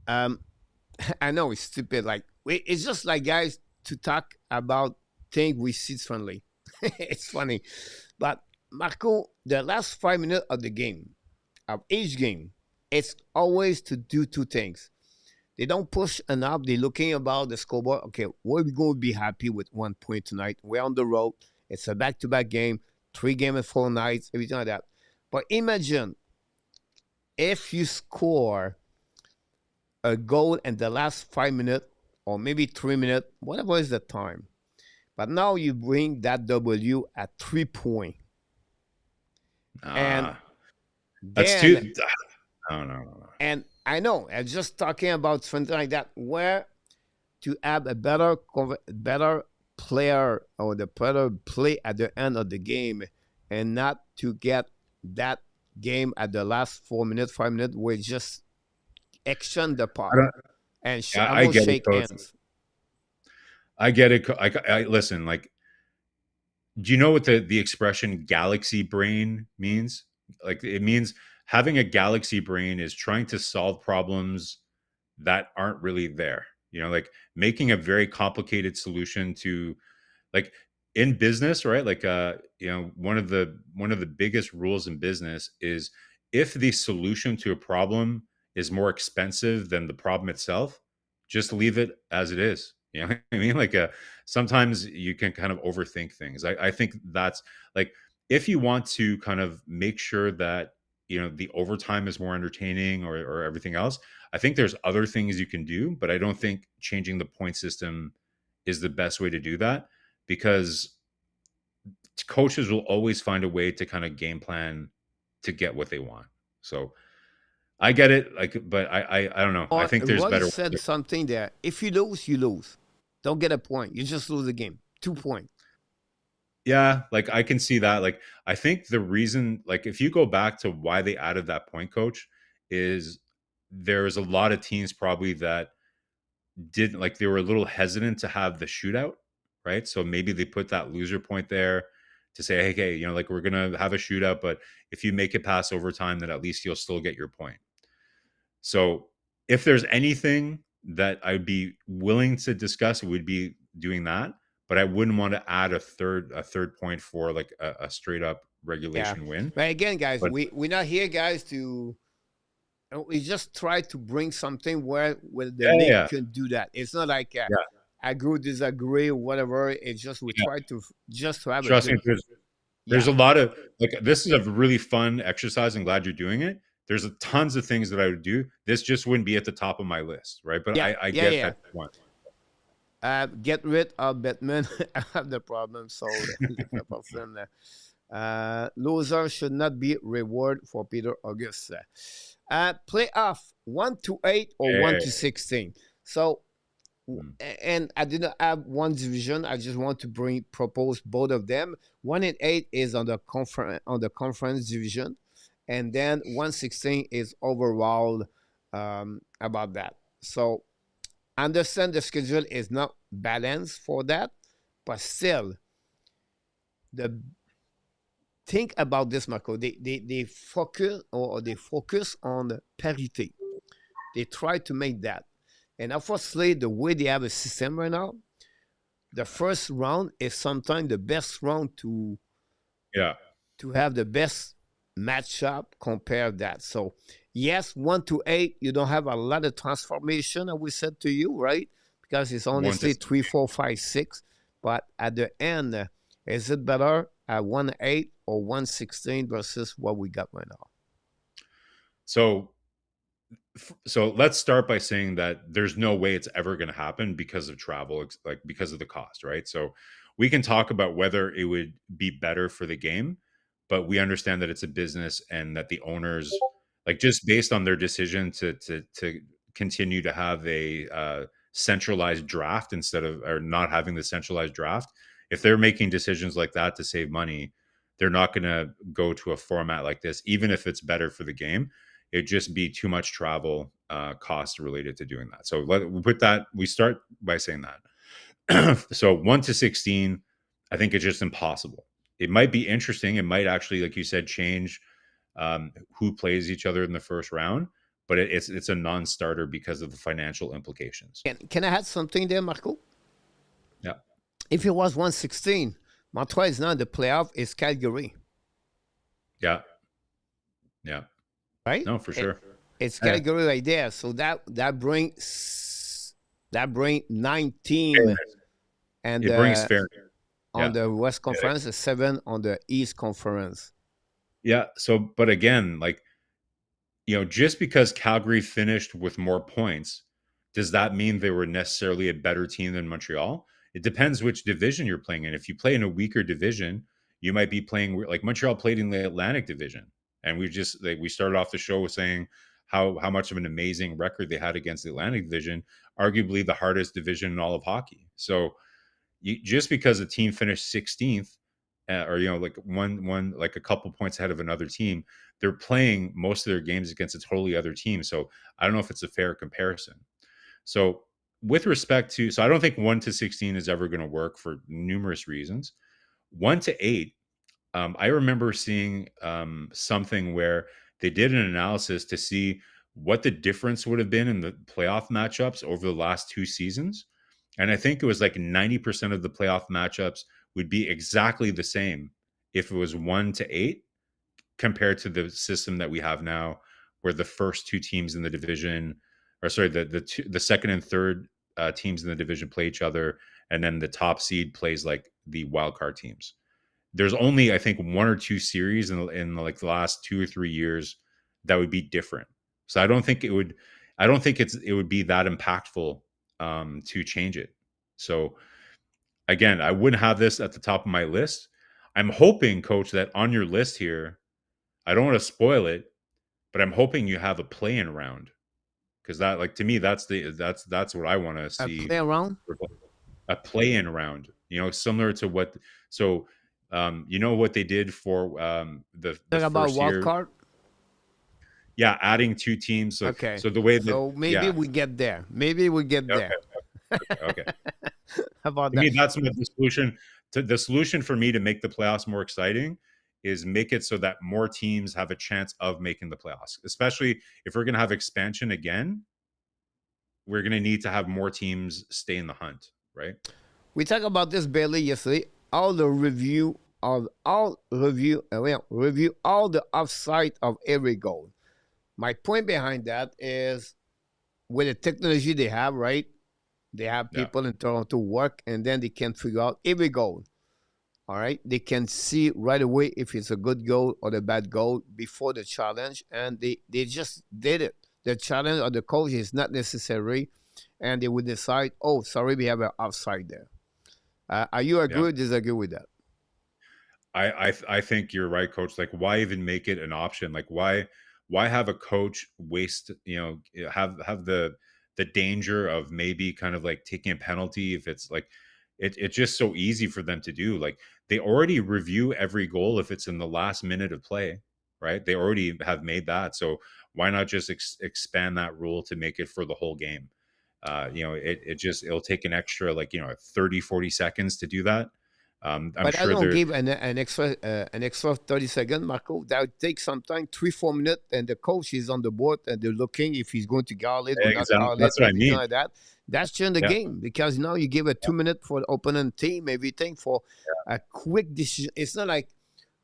um I know it's stupid. Like it's just like guys to talk about things we see differently. It's funny, but Marco, the last 5 minutes of the game, of each game, it's always to do two things. They don't push enough. They're looking about the scoreboard. Okay, we're going to be happy with 1 point tonight. We're on the road. It's a back-to-back game, 3 games in 4 nights, everything like that. But imagine if you score a goal in the last 5 minutes or maybe 3 minutes, whatever is the time. But now you bring that W at 3 points. And That's then, too. No, no, no. and I know, I'm just talking about something like that, where to have a better player or the better play at the end of the game and not to get that game at the last 4 minutes, 5 minutes, where it just exchange the I puck don't. and I almost get it, shake coach. hands. I get it. I listen. Like, do you know what the expression "galaxy brain" means? Like, it means having a galaxy brain is trying to solve problems that aren't really there. Like making a very complicated solution to, like, in business, right? Like, one of the biggest rules in business is if the solution to a problem is more expensive than the problem itself, just leave it as it is. You know what I mean? Like, sometimes you can kind of overthink things. I think that's like, if you want to kind of make sure that, the overtime is more entertaining, or everything else, I think there's other things you can do, but I don't think changing the point system is the best way to do that, because coaches will always find a way to kind of game plan to get what they want. So I get it, like, but I don't know. I Or think there's Roy better said ways. something there. If you lose, you lose. Don't get a point. You just lose the game. 2 points. Yeah, like, I can see that. Like, I think the reason, like, if you go back to why they added that point coach, is there's a lot of teams probably that didn't, like, they were a little hesitant to have the shootout, right? So maybe they put that loser point there to say, hey, like, we're gonna have a shootout, but if you make it past overtime, then at least you'll still get your point. So if there's anything that I'd be willing to discuss, it would be doing that. But I wouldn't want to add a third point for, like, a straight up Yeah. regulation win. But again, guys, But we're not here, guys, to. We just try to bring something where the yeah, league yeah, can do that. It's not like yeah, agree, disagree, or whatever. It's just we yeah. try to just to have a Trust me, good. there's Yeah. a lot of, like, this is a really fun exercise. I'm glad you're doing it. There's tons of things that I would do. This just wouldn't be at the top of my list, right? But Yeah. I Yeah. get Yeah. that one. Get rid of Batman. I have the problem. So the person. Loser should not be reward for Peter August. Playoff 1-8 or Yeah, 1-16. So, mm, and I did not have one division. I just want to propose both of them. 1-8 is on the conference division, and then 1-16 is overall about that. So, I understand the schedule is not balanced for that, but still, the think about this, Marco. They focus on the parity. They try to make that. And unfortunately, the way they have a system right now, the first round is sometimes the best round yeah, to have the best matchup compare that. So yes, 1-8, you don't have a lot of transformation, I we said to you, right? Because it's one to honestly 3, 4, 5, 6. But at the end, is it better at 1-8 or 1-16 versus what we got right now? so so let's start by saying that there's no way it's ever going to happen because of travel, like, because of the cost, right? So we can talk about whether it would be better for the game, but we understand that it's a business, and that the owners, like, just based on their decision to continue to have a centralized draft instead of, or not having the centralized draft, if they're making decisions like that to save money, they're not going to go to a format like this, even if it's better for the game. It'd just be too much travel cost related to doing that. So we start by saying that. So 1-16, I think it's just impossible. It might be interesting. It might actually, like you said, change who plays each other in the first round, but it's a non-starter because of the financial implications. Can I add something there, Marco? Yeah, If it was 1-16, Montreal is not in the playoff, it's Calgary, yeah, yeah. right? No, for sure. It's Yeah. Calgary right there. So that bring 9 team, Fairness. and It brings fairness. on Yeah. the West Yeah. Conference, 7 on the East Conference. Yeah. So, but again, like, just because Calgary finished with more points, does that mean they were necessarily a better team than Montreal? It depends which division you're playing in. If you play in a weaker division, you might be playing, like, Montreal played in the Atlantic division, and we started off the show saying how much of an amazing record they had against the Atlantic division, arguably the hardest division in all of hockey. So just because a team finished 16th, or like one like a couple points ahead of another team, they're playing most of their games against a totally other team. So I don't know if it's a fair comparison. So with respect to, so I don't think 1-16 is ever going to work for numerous reasons. 1-8, I remember seeing something where they did an analysis to see what the difference would have been in the playoff matchups over the last 2 seasons. And I think it was like 90% of the playoff matchups would be exactly the same if it was 1-8 compared to the system that we have now, where the first two teams in the division, or sorry, the second and third teams in the division play each other, and then the top seed plays like the wild card teams. There's only, I think, one or two series in like the last 2 or 3 years that would be different. So I don't think it would. I don't think it would be that impactful to change it. So again, I wouldn't have this at the top of my list. I'm hoping, Coach, that on your list here, I don't want to spoil it, but I'm hoping you have a play-in round, because that, like, to me, that's what I want to A see. play around. A play-in round, similar to what. So, what they did for the Talk about first wild year. card. Yeah, adding two teams. So, Okay. so the way that, So maybe yeah, we get there. Maybe we get okay, there. okay. How about To me, that? that's what the solution. The solution for me to make the playoffs more exciting is make it so that more teams have a chance of making the playoffs. Especially if we're going to have expansion again, we're going to need to have more teams stay in the hunt, right? We talked about this barely yesterday. Review all the offside of every goal. My point behind that is, with the technology they have, right? They have Yeah, people in Toronto work, and then they can figure out every goal. All right, they can see right away if it's a good goal or a bad goal before the challenge, and they just did it. The challenge or the coach is not necessary, and they would decide, oh, sorry, we have an offside there. Are you yeah. agree or disagree with that? I think you're right, Coach. Like, why even make it an option? Like, why have a coach waste? Have the danger of maybe kind of like taking a penalty if it's like it's just so easy for them to do. Like, they already review every goal if it's in the last minute of play, right? They already have made that. So why not just expand that rule to make it for the whole game? It'll take an extra, like, 30-40 seconds to do that. I'm But I sure don't there. give an extra 30 seconds, Marco. That would take sometimes 3-4 minutes, and the coach is on the board and they're looking if he's going to call it or not Exactly. call it, That's what I everything mean. like that. That's change the Yeah. game, because now you give a 2 minute for the opponent team, everything for a quick decision. It's not like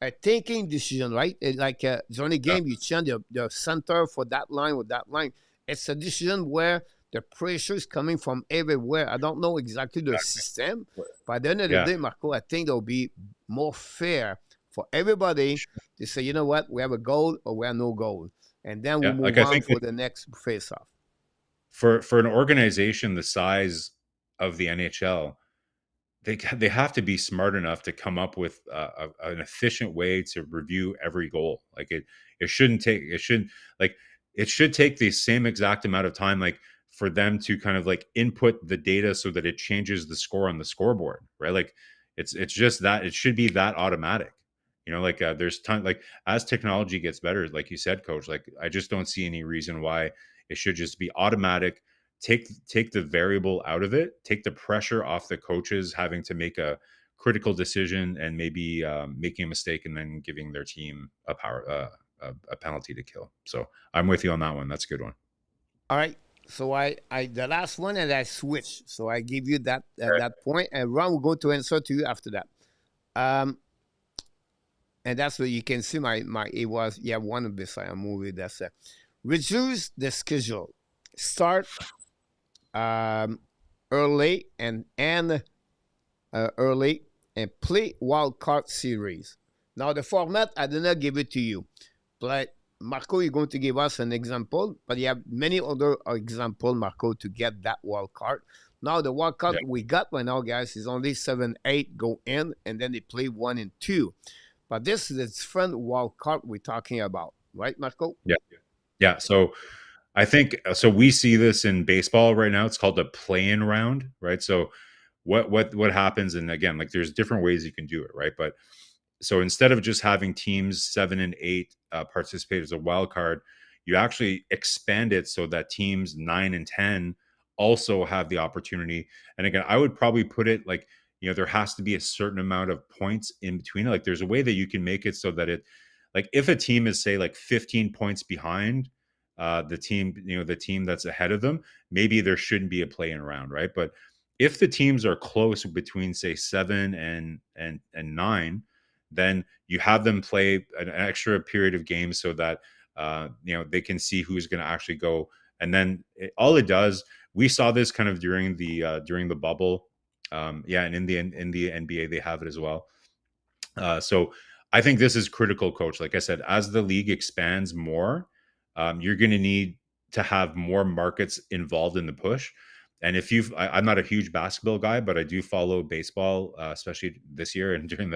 a thinking decision, right? It's like it's only Yeah. game you change the center for that line with that line. It's a decision where the pressure is coming from everywhere. I don't know exactly the system, but at the end of the Yeah. day, Marco, I think it'll be more fair for everybody to say, you know what, we have a goal or we have no goal, and then we Yeah. Like, move I on think that for the next face-off. for an organization the size of the NHL, they have to be smart enough to come up with an efficient way to review every goal. Like, it should take the same exact amount of time, like, for them to kind of like input the data so that it changes the score on the scoreboard, right? Like, it's just that it should be that automatic. Like, there's time, like, as technology gets better, like you said, Coach. Like, I just don't see any reason why it should just be automatic. Take the variable out of it, take the pressure off the coaches having to make a critical decision and maybe making a mistake and then giving their team a penalty to kill. So I'm with you on that one. That's a good one. All right. So I the last one, and I switch. So I give you that All right. that point, and Ron will go to answer to you after that. Um, and that's where you can see my it was, yeah, one of this I movie that's reduce the schedule, start early and early, and play wild card series. Now the format I did not give it to you, but Marco, you're going to give us an example, but you have many other example, Marco, to get that wild card. Now the wild card Yeah. we got right now, guys, is only 7-8 go in, and then they play 1 and 2. But this is a different wild card we're talking about, right, Marco? Yeah. Yeah. So I think so. We see this in baseball right now. It's called a play-in round, right? So what happens? And again, like, there's different ways you can do it, right? But so instead of just having teams 7 and 8 participate as a wild card, you actually expand it so that teams 9 and 10 also have the opportunity. And again, I would probably put it like, there has to be a certain amount of points in between. Like, there's a way that you can make it so that it, like, if a team is, say, like 15 points behind the team that's ahead of them, maybe there shouldn't be a play-in round, right? But if the teams are close between, say, 7 and 9, then you have them play an extra period of games so that they can see who's going to actually go. And then all it does, we saw this kind of during the bubble, and in the NBA they have it as well. So I think this is critical, coach. Like I said, as the league expands more, you're going to need to have more markets involved in the push. And I'm not a huge basketball guy, but I do follow baseball, especially this year and during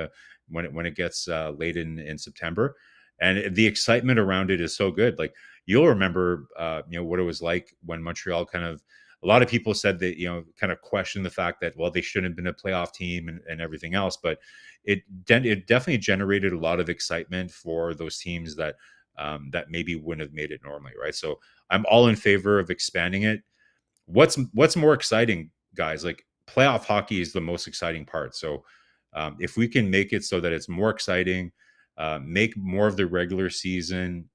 when it gets late in September, and the excitement around it is so good. Like you'll remember, what it was like when Montreal kind of. A lot of people said that kind of questioned the fact that they shouldn't have been a playoff team and everything else, but it definitely generated a lot of excitement for those teams that maybe wouldn't have made it normally, right? So I'm all in favor of expanding it. What's more exciting, guys? Like playoff hockey is the most exciting part. So if we can make it so that it's more exciting, make more of the regular season,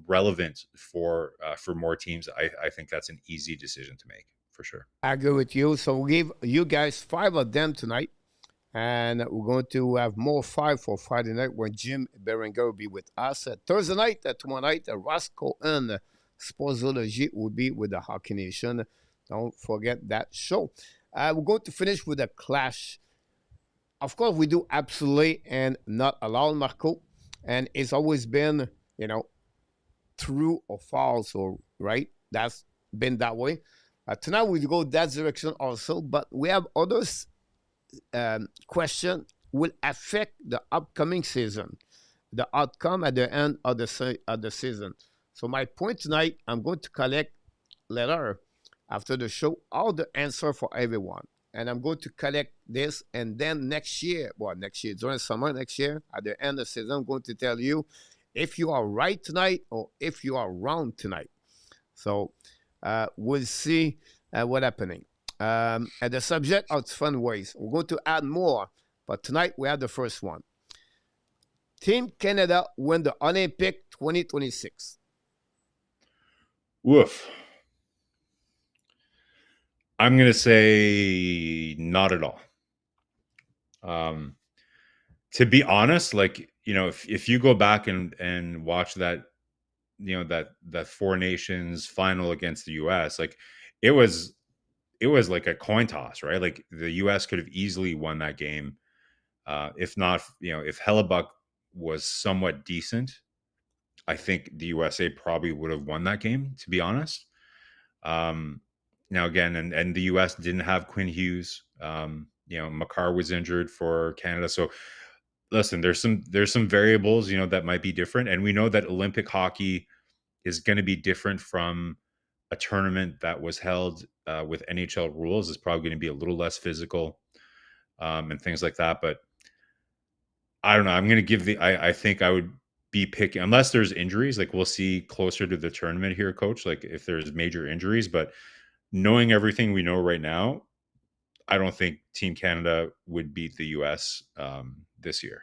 relevant for more teams, I think that's an easy decision to make for sure. I agree with you. So we'll give you guys 5 of them tonight. And we're going to have more 5 for Friday night when Jim Berenger will be with us. Thursday night, tomorrow night, Ross Cohen, Sportsology, will be with the Hockey Nation. Don't forget that show. We're going to finish with a clash. Of course, we do absolutely and not allowed, Marco. And it's always been, true or false or right. That's been that way. Tonight we go that direction also, but we have others. Question will affect the upcoming season, the outcome at the end of the season. So my point tonight, I'm going to collect later after the show all the answer for everyone, and I'm going to collect this, and then next year during summer next year at the end of the season, I'm going to tell you if you are right tonight or if you are wrong tonight. So we'll see what's happening. And the subject of fun ways. We're going to add more, but tonight we have the first one. Team Canada win the Olympic 2026. Woof. I'm going to say not at all. To be honest, like, if you go back and watch that, that Four Nations final against the US, like it was like a coin toss, right? Like the US could have easily won that game. If not, if Hellebuck was somewhat decent, I think the USA probably would have won that game, to be honest. Now again, and the US didn't have Quinn Hughes. Makar was injured for Canada. So listen, there's some variables, that might be different. And we know that Olympic hockey is going to be different from a tournament that was held with NHL rules. It's probably going to be a little less physical and things like that. But I don't know. I'm going to give I think I would be picking, unless there's injuries, like we'll see closer to the tournament here, coach, like if there's major injuries. But knowing everything we know right now, I don't think Team Canada would beat the US this year.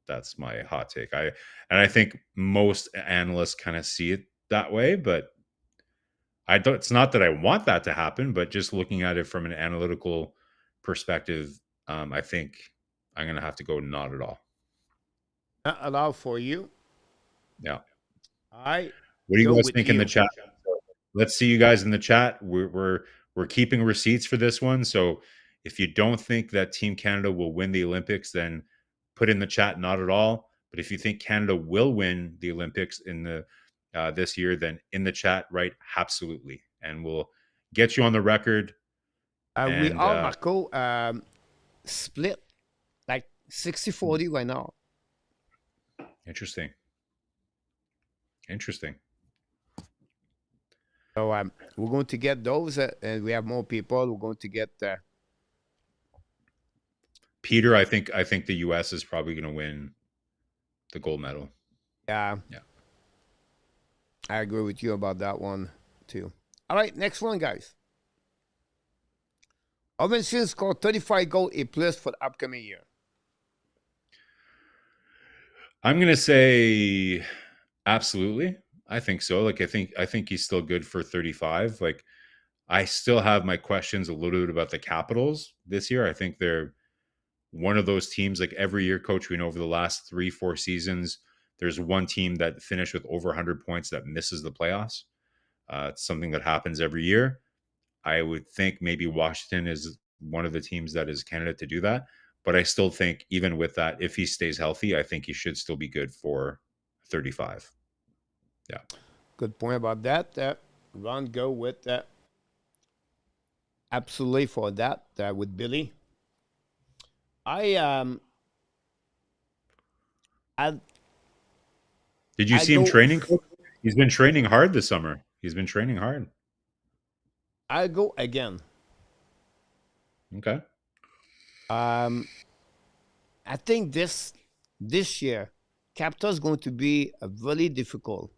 That's my hot take. I think most analysts kind of see it that way, but I don't. It's not that I want that to happen, but just looking at it from an analytical perspective, I think I'm going to have to go not at all. Not allowed for you. Yeah. I What do you go guys with think in you. the chat? Let's see you guys in the chat. We're keeping receipts for this one. So if you don't think that Team Canada will win the Olympics, then put in the chat not at all. But if you think Canada will win the Olympics in the this year, then in the chat, right? Absolutely, and we'll get you on the record. We And all, Marco, split like 60-40 right now. Interesting. So we're going to get those, and we have more people. We're going to get Peter. I think the U.S. is probably going to win the gold medal. Yeah. I agree with you about that one too. All right, next one, guys. Ovechkin scored 35 goals a plus for the upcoming year. I'm going to say absolutely. I think so. Like I think he's still good for 35. Like I still have my questions a little bit about the Capitals this year. I think they're one of those teams. Like every year, coach, we know over the last 3-4 seasons, there's one team that finished with over 100 points that misses the playoffs. It's something that happens every year. I would think maybe Washington is one of the teams that is candidate to do that. But I still think, even with that, if he stays healthy, I think he should still be good for 35. Yeah. Good point about that. Ron, go with absolutely for that with Billy. I I Did you I see him go training? He's been training hard this summer. He's been training hard. I go again. Okay. Um, I think this year, Capita is going to be a very difficult,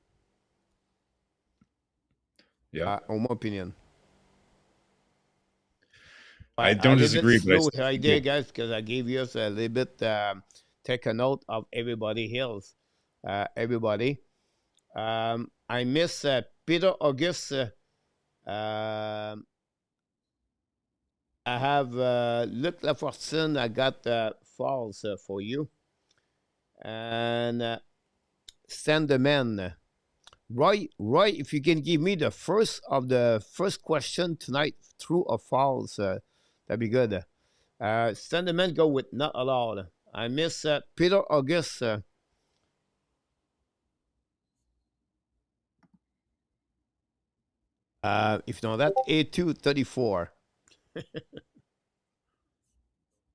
Yeah. in my opinion. I I don't a little bit disagree, but I slow still right think there, guys, because I gave you a little bit take a note of everybody else. Everybody. I miss Peter August. Um I have Luc Lafortune. I got falls for you. And send the man. Roy, if you can give me the first question tonight, true or false, that'd be good. Send the man go with not allowed. I miss Peter August. If you know that, A234.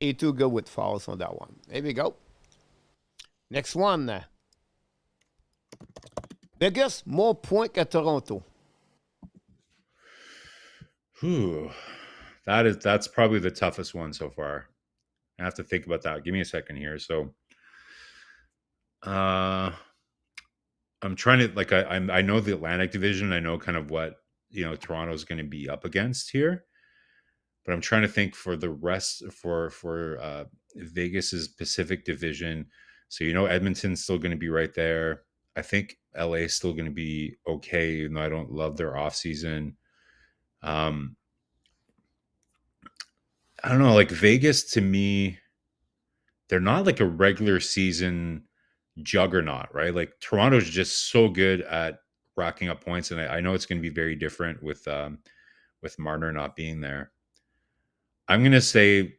A2 go with false on that one. There we go. Next one. Vegas, more point qu'à Toronto. Whew. That's probably the toughest one so far. I have to think about that. Give me a second here. So I'm trying to like I know the Atlantic Division. I know kind of what Toronto's going to be up against here, but I'm trying to think for the rest for Vegas's Pacific Division. So Edmonton's still going to be right there. I think LA is still going to be okay, even though I don't love their offseason. Um, I don't know, like Vegas to me, they're not like a regular season juggernaut, right? Like Toronto's just so good at racking up points, and I know it's going to be very different with Marner not being there. I'm going to say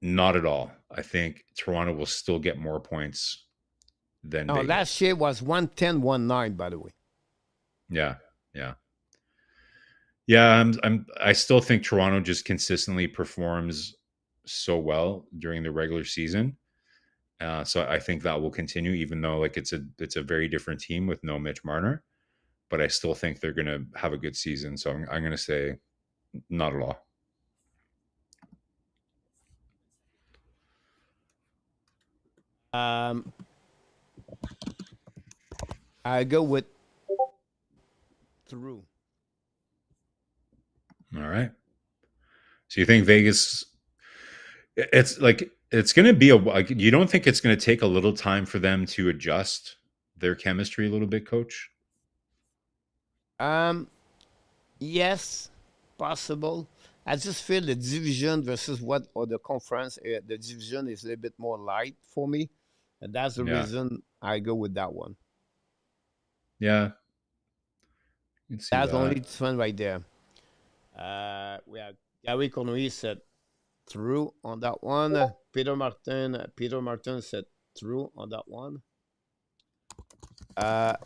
not at all. I think Toronto will still get more points than Oh, last Vegas. year was 110-19, by the way. Yeah, yeah, yeah. I still think Toronto just consistently performs so well during the regular season. So I think that will continue, even though like it's a very different team with no Mitch Marner. But I still think they're going to have a good season. So I'm going to say not at all. Um, I go with through. All right. So you think Vegas? It's like it's going to be like you don't think it's going to take a little time for them to adjust their chemistry a little bit, Coach? Um, yes, possible. I just feel the division versus what or the conference, the division is a little bit more light for me, and that's the Yeah, reason I go with that one. yeah, you can see That's the only that. difference right there. We have Gary Cornouille said true on that one. Peter Martin said true on that one.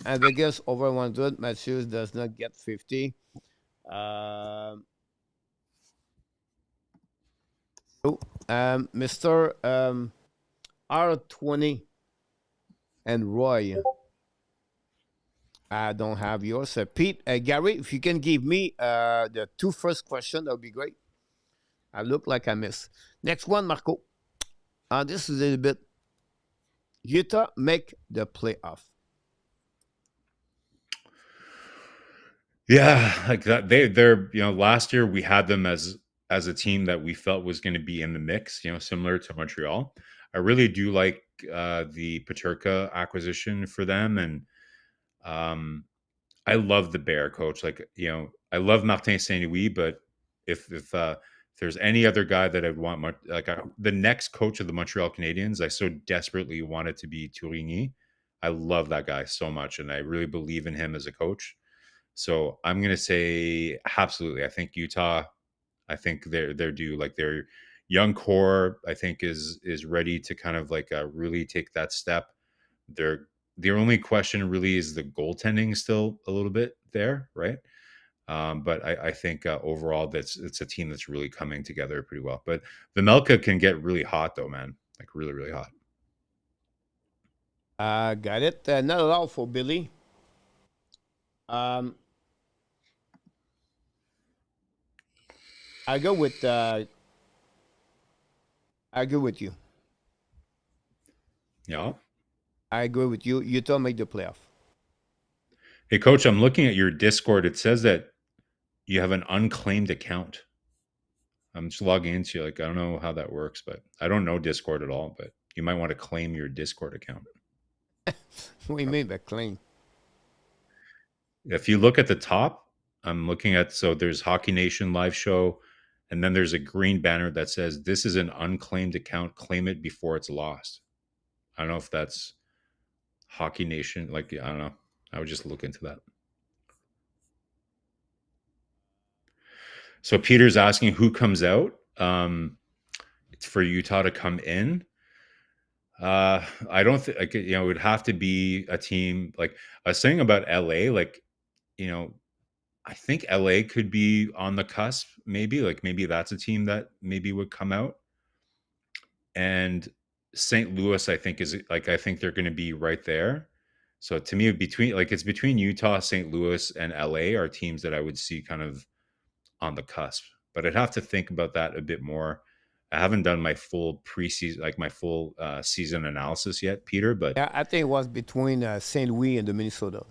And Vegas over 100. Matthews does not get 50. Um, Mr. R20 and Roy. I don't have yours. Pete, Gary, if you can give me the two first questions, that would be great. I look like I missed. Next one, Marco. This is a little bit. Utah make the playoff. Yeah, like that. They're last year we had them as a team that we felt was going to be in the mix. Similar to Montreal. I really do like the Paterka acquisition for them, and um, I love the Bear coach. Like I love Martin Saint Louis, but if If there's any other guy that I'd want, the next coach of the Montreal Canadiens, I so desperately want it to be Tourigny. I love that guy so much, and I really believe in him as a coach. So I'm gonna say absolutely. I think Utah. I think they're due. Like their young core, I think is ready to kind of like really take that step. They're the only question really is the goaltending still a little bit there, right? But I think overall that's it's a team that's really coming together pretty well. But the Melka can get really hot though, man. Like really, really hot. Got it. Not at all for Billy. Um, I go with. I agree with you. Yeah. I agree with you. Utah make the playoff. Hey, coach, I'm looking at your Discord. It says that you have an unclaimed account. I'm just logging into like I don't know how that works, but I don't know Discord at all. But you might want to claim your Discord account. What do you mean by claim? If you look at the top, I'm looking at so there's Hockey Nation live show, and then there's a green banner that says this is an unclaimed account. Claim it before it's lost. I don't know if that's Hockey Nation. Like I don't know. I would just look into that. So Peter's asking who comes out. It's for Utah to come in. I don't think like it would have to be a team like I was saying about LA. Like you know, I think LA could be on the cusp. Maybe that's a team that maybe would come out. And St. Louis, I think is like I think they're going to be right there. So to me, between like it's between Utah, St. Louis, and LA are teams that I would see kind of on the cusp. But I'd have to think about that a bit more. I haven't done my full preseason, like my full season analysis yet, Peter. But Yeah, I think it was between Saint Louis and the Minnesota.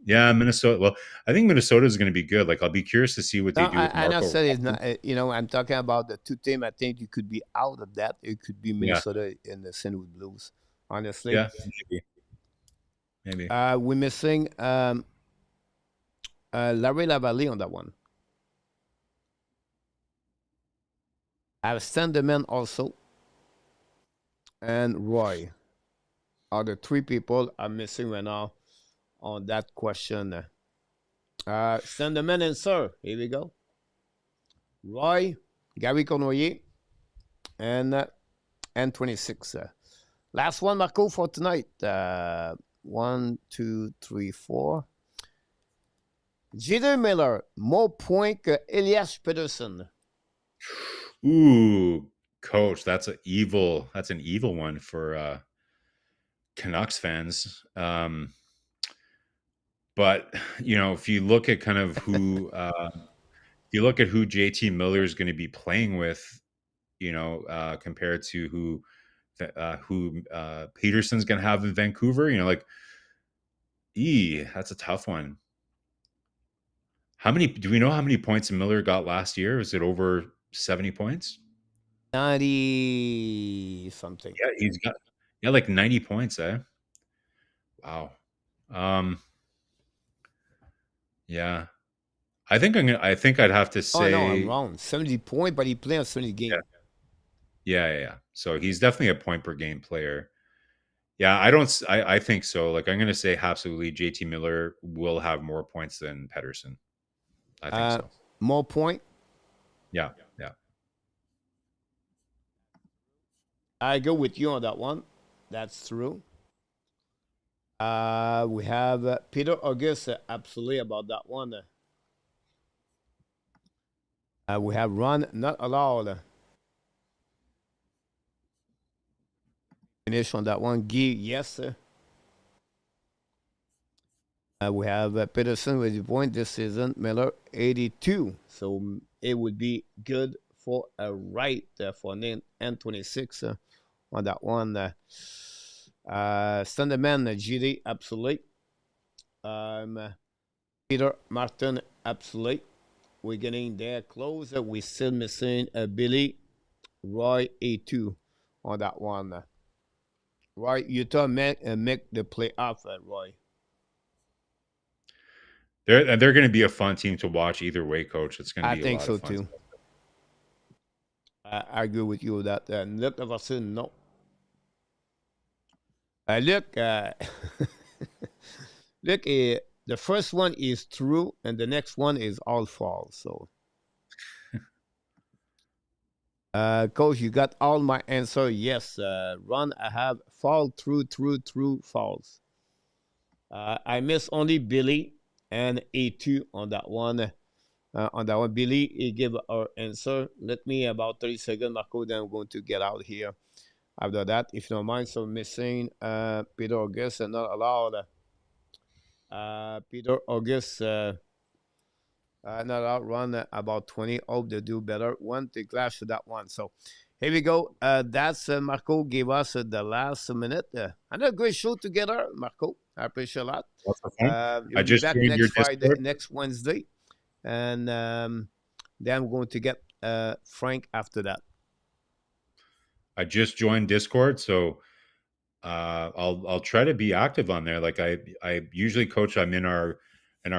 yeah, Minnesota. Well, I think Minnesota is going to be good. Like I'll be curious to see what No, they do with I not Marco. said it's not. I'm talking about the two teams. I think you could be out of that. It could be Yeah, Minnesota and the St. Louis Blues. Honestly, yeah, maybe. we're missing Larry Lavalley on that one. I have Sandeman also, and Roy are the three people I'm missing right now on that question. Sandeman and Sir, here we go. Roy, Gary Cournoyer, and N26. Last one, Marco, for tonight. One, two, three, four. Jader Miller, more point que Elias Peterson. Ooh, coach, that's an evil. That's an evil one for Canucks fans. But if you look at kind of who, if you look at who JT Miller is going to be playing with, compared to who Peterson's going to have in Vancouver, that's a tough one. Do we know how many points Miller got last year? Is it over 70 points? 90 something. Yeah, he's got like 90 points, eh? Wow. Um, yeah. I think I'd have to Oh, no, I'm say wrong. 70 point, but he played on 70 yeah. games. Yeah. So he's definitely a point per game player. Yeah, I think so. Like I'm going to say absolutely JT Miller will have more points than Pedersen. I think so. More point. Yeah. Yeah. I go with you on that one. That's true. We have Peter August, absolutely about that one. We have Ron, not allowed. Finish on that one. Guy, yes. We have Peterson with the point this season. Miller, 82. So it would be good for a right for N26 on that one. Standerman, GD, absolutely. Peter Martin, absolutely. We're getting there close. We're still missing Billy, Roy, A2 on that one. Roy, Utah make the playoff, Roy. They're going to be a fun team to watch either way, coach. It's going to I be a think lot of so fun. too. I agree with you that Luc Hutson, no. Look, look, the first one is true, and the next one is all false. So, coach, you got all my answer. Yes, Ron, I have fall, true, false. I miss only Billy and A2 on that one. On that one, Billy, he gave our answer. Let me about 30 seconds, Marco. Then I'm going to get out here. After that, if you don't mind, so missing Peter August and not allowed. Peter August not outrun about 20. Hope they do better. One to clash to that one. So here we go. That's Marco gave us the last minute. Another great show together, Marco. I appreciate a lot. Lots of fun. You'll I be just back joined your next Friday, Discord. next Wednesday. And then we're going to get Frank after that. I just joined Discord, so I'll try to be active on there. Like I usually, coach, I'm in our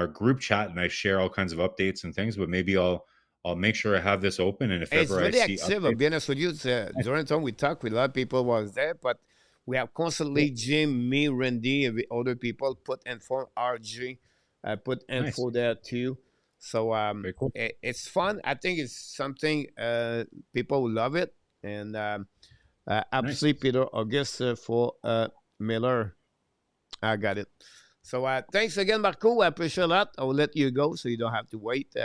group chat and I share all kinds of updates and things. But maybe I'll make sure I have this open, and if It's ever really I see active. I'll updates, be honest with you. During the time we talked with a lot of people was there, but we have constantly Jim, me, Randy, and other people put info. RG put info nice, there too. So very cool. it's fun. I think it's something people will love it, and absolutely Nice. Peter August for Miller. I got it. So thanks again, Marco. I appreciate a lot. I will let you go so you don't have to wait.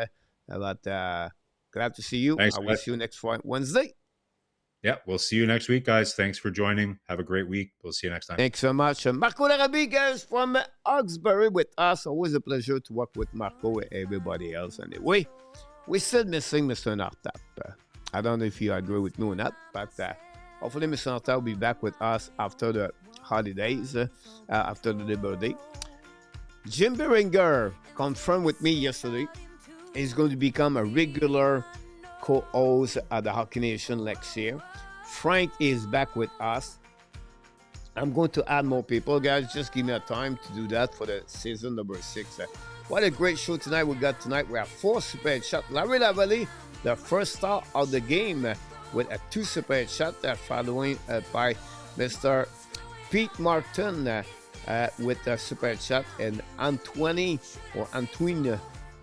But glad to see you. Thanks, I will guys. see you next Wednesday. Yeah, we'll see you next week, guys. Thanks for joining. Have a great week. We'll see you next time. Thanks so much. Marko Larabie, guys, from Hawkesbury with us. Always a pleasure to work with Marco and everybody else. Anyway, we're still missing Mr. Nartap. I don't know if you agree with me or not, but hopefully Mr. Nartap will be back with us after the holidays, after the Labor Day. Jim Beringer confirmed with me yesterday he's going to become a regular co-host at the Hockey Nation next year. Frank is back with us. I'm going to add more people, guys. Just give me a time to do that for the season number 6. What a great show tonight we got tonight. We have 4 super headshots. Larry Lavalley, the first star of the game, with a 2 super headshots, following by Mr. Pete Martin with a super headshot, and Antoine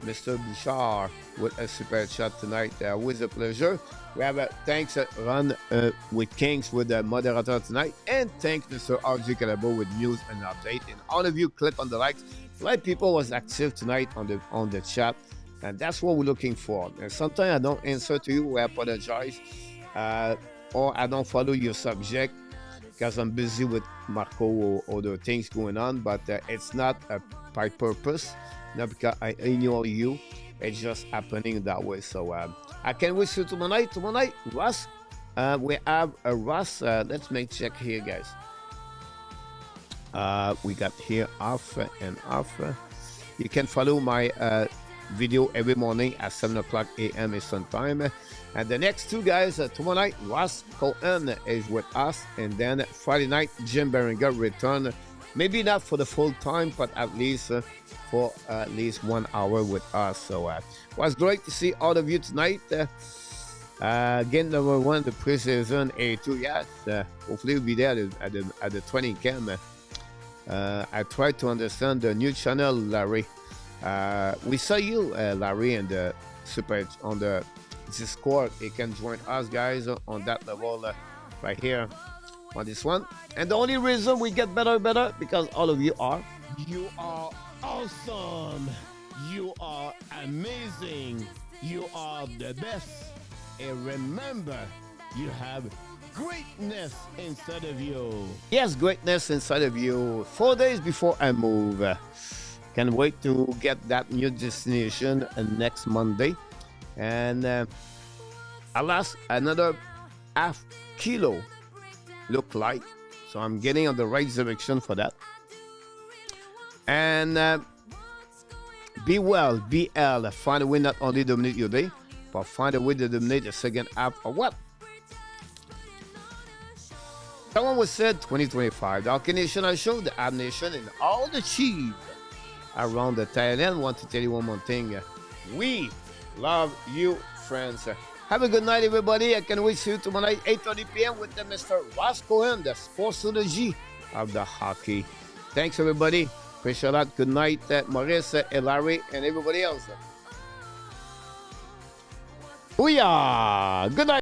Mr. Bouchard with a super headshot tonight. Always a pleasure. We have a thanks Ron with Kings with the moderator tonight, and thanks Mr. RJ Calabo with news and update. And all of you click on the likes. A lot of people was active tonight on the chat, and that's what we're looking for. And sometimes I don't answer to you. I apologize, or I don't follow your subject because I'm busy with Marco or other things going on. But it's not by purpose. Not because I ignore you. It's just happening that way. So I can't wait to tomorrow night. Tomorrow night, Russ. We have a Russ. Let's make check here, guys. We got here off and off. You can follow my video every morning at 7 o'clock a.m. Eastern Time. And the next 2 guys, tomorrow night, Ross Cohen is with us. And then Friday night, Jim Beringer return. Maybe not for the full time, but at least for at least 1 hour with us. So it was great to see all of you tonight. Again, number 1, the preseason A2. Yes, hopefully we'll be there at the training camp. I tried to understand the new channel, Larry. We saw you, Larry, and the super on the Discord. You can join us, guys, on that level right here on this one. And the only reason we get better because all of you are awesome. You are amazing. You are the best. And remember, you have greatness inside of you. Yes, greatness inside of you. 4 days before I move. Can't wait to get that new destination next Monday. And I lost another half kilo, look like. So I'm getting on the right direction for that. And be well, BL. Find a way not only to dominate your day, but find a way to dominate the second half or what? Someone was said 2025. The Hockey Nation has showed the Ab Nation and all the chief around the Thailand. Want to tell you one more thing. We love you, friends. Have a good night, everybody. I can wait to see you tomorrow night, 8:30 p.m. with the Mr. Ross Cohen, the sportsology of the hockey. Thanks, everybody. Appreciate that. Good night, Maurice, Larry, and everybody else. Booyah! Good night.